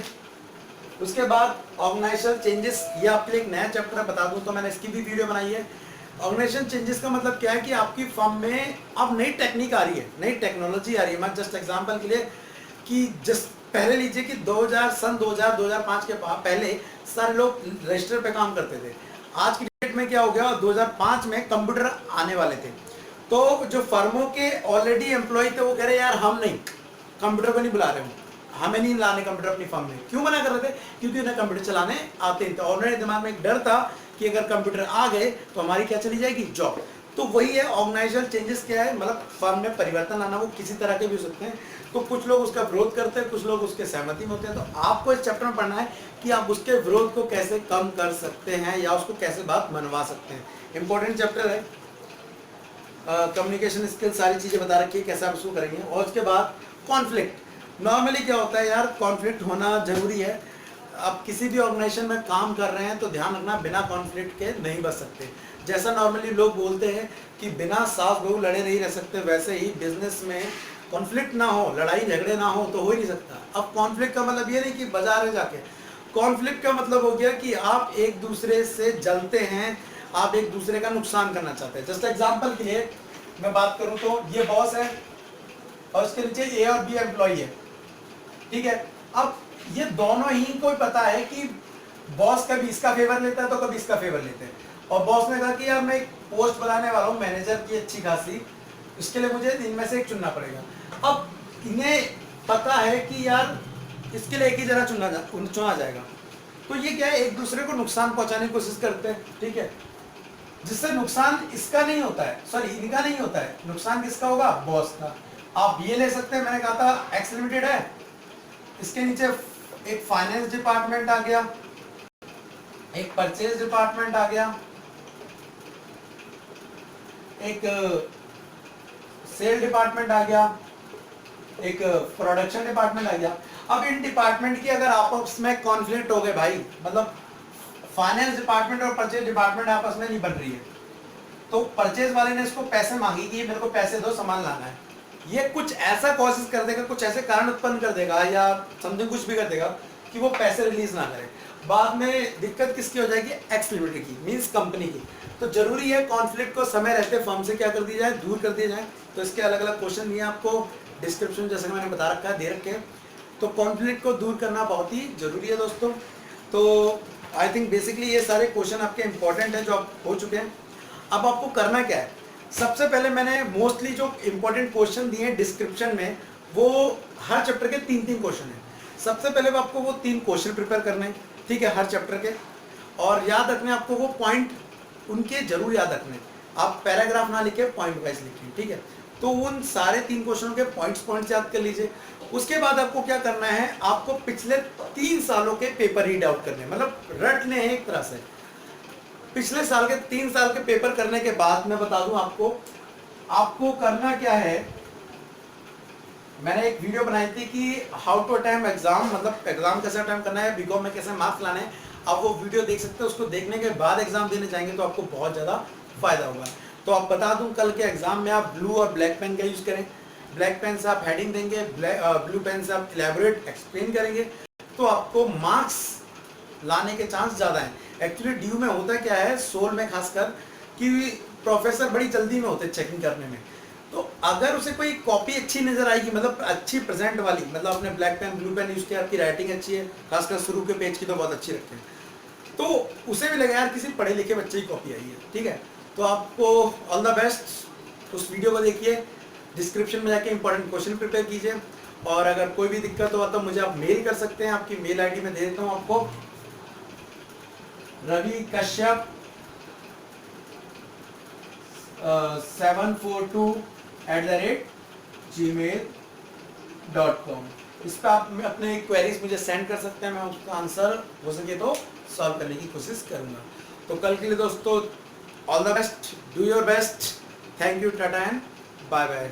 उसके बाद ऑर्गेनाइजेशन चेंजेस, ये आपके लिए एक नया चैप्टर बता दूं तो मैंने इसकी भी वीडियो बनाई है। ऑर्गेनाइजेशन चेंजेस का मतलब क्या है कि आपकी फर्म में अब नई टेक्निक आ रही है, नई टेक्नोलॉजी आ रही है। मैं जस्ट एग्जांपल के लिए कि जस्ट पहले लीजिए कि 2005 के पहले सारे लोग रजिस्टर पे काम करते थे। आज की डेट में क्या हो गया, 2005 में कंप्यूटर आने वाले थे, तो जो फर्मों के ऑलरेडी एम्प्लॉय थे वो कह रहे यार हम नहीं, कंप्यूटर को नहीं बुला रहे हो, हमें नहीं लाने कंप्यूटर अपनी फर्म में। क्यों मना कर रहे थे, क्योंकि उन्हें कंप्यूटर चलाने आते थे, और उन्हें दिमाग में एक डर था कि अगर कंप्यूटर आ गए तो हमारी क्या चली जाएगी, जॉब। तो वही है ऑर्गेनाइजेशनल चेंजेस, क्या है, मतलब फर्म में परिवर्तन आना, वो किसी तरह के भी हो सकते हैं। तो कुछ लोग उसका विरोध करते हैं, कुछ लोग उसके सहमति में होते हैं। तो आपको इस चैप्टर में पढ़ना है कि आप उसके विरोध को कैसे कम कर सकते हैं या उसको कैसे बात मनवा सकते हैं। इंपॉर्टेंट चैप्टर है, कम्युनिकेशन स्किल, सारी चीजें बता रखी है कैसे आप उसको करेंगे। और उसके बाद कॉन्फ्लिक्ट, नॉर्मली क्या होता है यार, कॉन्फ्लिक्ट होना जरूरी है। आप किसी भी ऑर्गेनाइजेशन में काम कर रहे हैं तो ध्यान रखना बिना कॉन्फ्लिक्ट के नहीं बच सकते। जैसा नॉर्मली लोग बोलते हैं कि बिना सास बहू लड़े नहीं रह सकते, वैसे ही बिजनेस में कॉन्फ्लिक्ट ना हो, लड़ाई झगड़े ना हो तो हो ही नहीं सकता। अब कॉन्फ्लिक्ट का मतलब ये नहीं कि बाजार में जाके, कॉन्फ्लिक्ट का मतलब हो गया कि आप एक दूसरे से जलते हैं, आप एक दूसरे का नुकसान करना चाहते हैं। जस्ट एग्जांपल के लिए मैं बात करूं तो ये बॉस है और उसके नीचे ए और बी एम्प्लॉई है, ठीक है। अब ये दोनों ही को पता है कि बॉस कभी इसका फेवर लेता है तो कभी इसका फेवर लेते हैं, और बॉस ने कहा कि यार मैं एक पोस्ट बनाने वाला हूँ मैनेजर की अच्छी खासी, इसके लिए मुझे इनमें से एक चुनना पड़ेगा। अब इन्हें पता है कि यार इसके लिए एक ही जगह चुना जाएगा, तो ये क्या है, एक दूसरे को नुकसान पहुंचाने की कोशिश करते हैं, ठीक है, जिससे नुकसान इसका नहीं होता है, सॉरी इनका नहीं होता है, नुकसान किसका होगा, बॉस का। आप ये ले सकते हैं, मैंने कहा था एक्स लिमिटेड है, इसके नीचे एक फाइनेंस डिपार्टमेंट आ गया, एक परचेज डिपार्टमेंट आ गया, एक सेल डिपार्टमेंट आ गया, एक प्रोडक्शन डिपार्टमेंट आ गया। अब इन डिपार्टमेंट की अगर आपस में कॉन्फ्लिक्ट हो गए भाई, मतलब फाइनेंस डिपार्टमेंट और परचेज डिपार्टमेंट आपस में नहीं बन रही है, तो परचेज वाले ने इसको पैसे मांगी कि मेरे को पैसे दो, सामान लाना है, ये कुछ ऐसा कोशिश कर देगा, कुछ ऐसे कारण उत्पन्न कर देगा या समथिंग कुछ भी कर देगा कि वो पैसे रिलीज ना करे। बाद में दिक्कत किसकी हो जाएगी, एक्स लिमिटेड की, मींस कंपनी की। तो जरूरी है कॉन्फ्लिक्ट को समय रहते फर्म से क्या कर दिया जाए, दूर कर दिया जाए। तो इसके अलग अलग क्वेश्चन दिए आपको डिस्क्रिप्शन, जैसे मैंने बता रखा है, दे रखे हैं। तो कॉन्फ्लिक्ट को दूर करना बहुत ही जरूरी है दोस्तों। तो आई थिंक बेसिकली ये सारे क्वेश्चन आपके इंपॉर्टेंट हैं जो आप हो चुके हैं। अब आपको करना क्या है, सबसे पहले मैंने मोस्टली जो इंपॉर्टेंट क्वेश्चन दिए हैं डिस्क्रिप्शन में, वो हर चैप्टर के 3-3 क्वेश्चन हैं। सबसे पहले आपको वो 3 क्वेश्चन प्रिपेयर करने हैं, ठीक है, हर चैप्टर के, और याद रखने आपको वो पॉइंट उनके जरूर याद रखने। आप पैराग्राफ ना लिखे, पॉइंट वाइज लिखें, ठीक है। तो उन सारे 3 क्वेश्चनों के पॉइंट्स याद कर लीजिए। उसके बाद आपको क्या करना है, आपको पिछले 3 सालों के पेपर रीड आउट करने, मतलब रटने हैं एक तरह से। पिछले साल के 3 साल के पेपर करने के बाद मैं बता दूं आपको करना क्या है। मैंने एक वीडियो बनाई थी कि हाउ टू अटेम्प्ट एग्जाम, मतलब एग्जाम कैसे अटेम्प्ट करना है, बीकॉम में कैसे मार्क्स लाने हैं। आप वो वीडियो देख सकते हैं, उसको देखने के बाद एग्जाम देने जाएंगे तो आपको बहुत ज़्यादा फायदा होगा। तो आप बता दूं, कल के एग्जाम में आप ब्लू और ब्लैक पेन का यूज़ करें। ब्लैक पेन से आप हेडिंग देंगे, ब्लू पेन से आप इलेबोरेट एक्सप्लेन करेंगे, तो आपको मार्क्स लाने के चांस ज़्यादा हैं। एक्चुअली ड्यू में होता क्या है, सोल में खासकर, कि प्रोफेसर बड़ी जल्दी में होते चेकिंग करने में। तो अगर उसे कोई कॉपी अच्छी नजर आएगी, मतलब अच्छी प्रेजेंट वाली, मतलब आपने black pen blue pen use किया, आपकी राइटिंग अच्छी है, खासकर शुरू के पेज की तो बहुत अच्छी रखें, तो उसे भी लगा यार किसी पढ़े लिखे बच्चे की कॉपी आई है, ठीक है। तो आपको ऑल द बेस्ट, उस वीडियो को देखिए, डिस्क्रिप्शन में जाके इंपॉर्टेंट क्वेश्चन प्रिपेयर कीजिए, और अगर कोई भी दिक्कत हो तो मुझे आप मेल कर सकते हैं। आपकी मेल आईडी में दे देता हूँ आपको, रवि कश्यप 742@gmail.com। इस पर आप अपने क्वेरीज मुझे सेंड कर सकते हैं, मैं उसका आंसर हो सके तो सॉल्व करने की कोशिश करूंगा। तो कल के लिए दोस्तों all the best, do your best, thank you, tata and bye bye.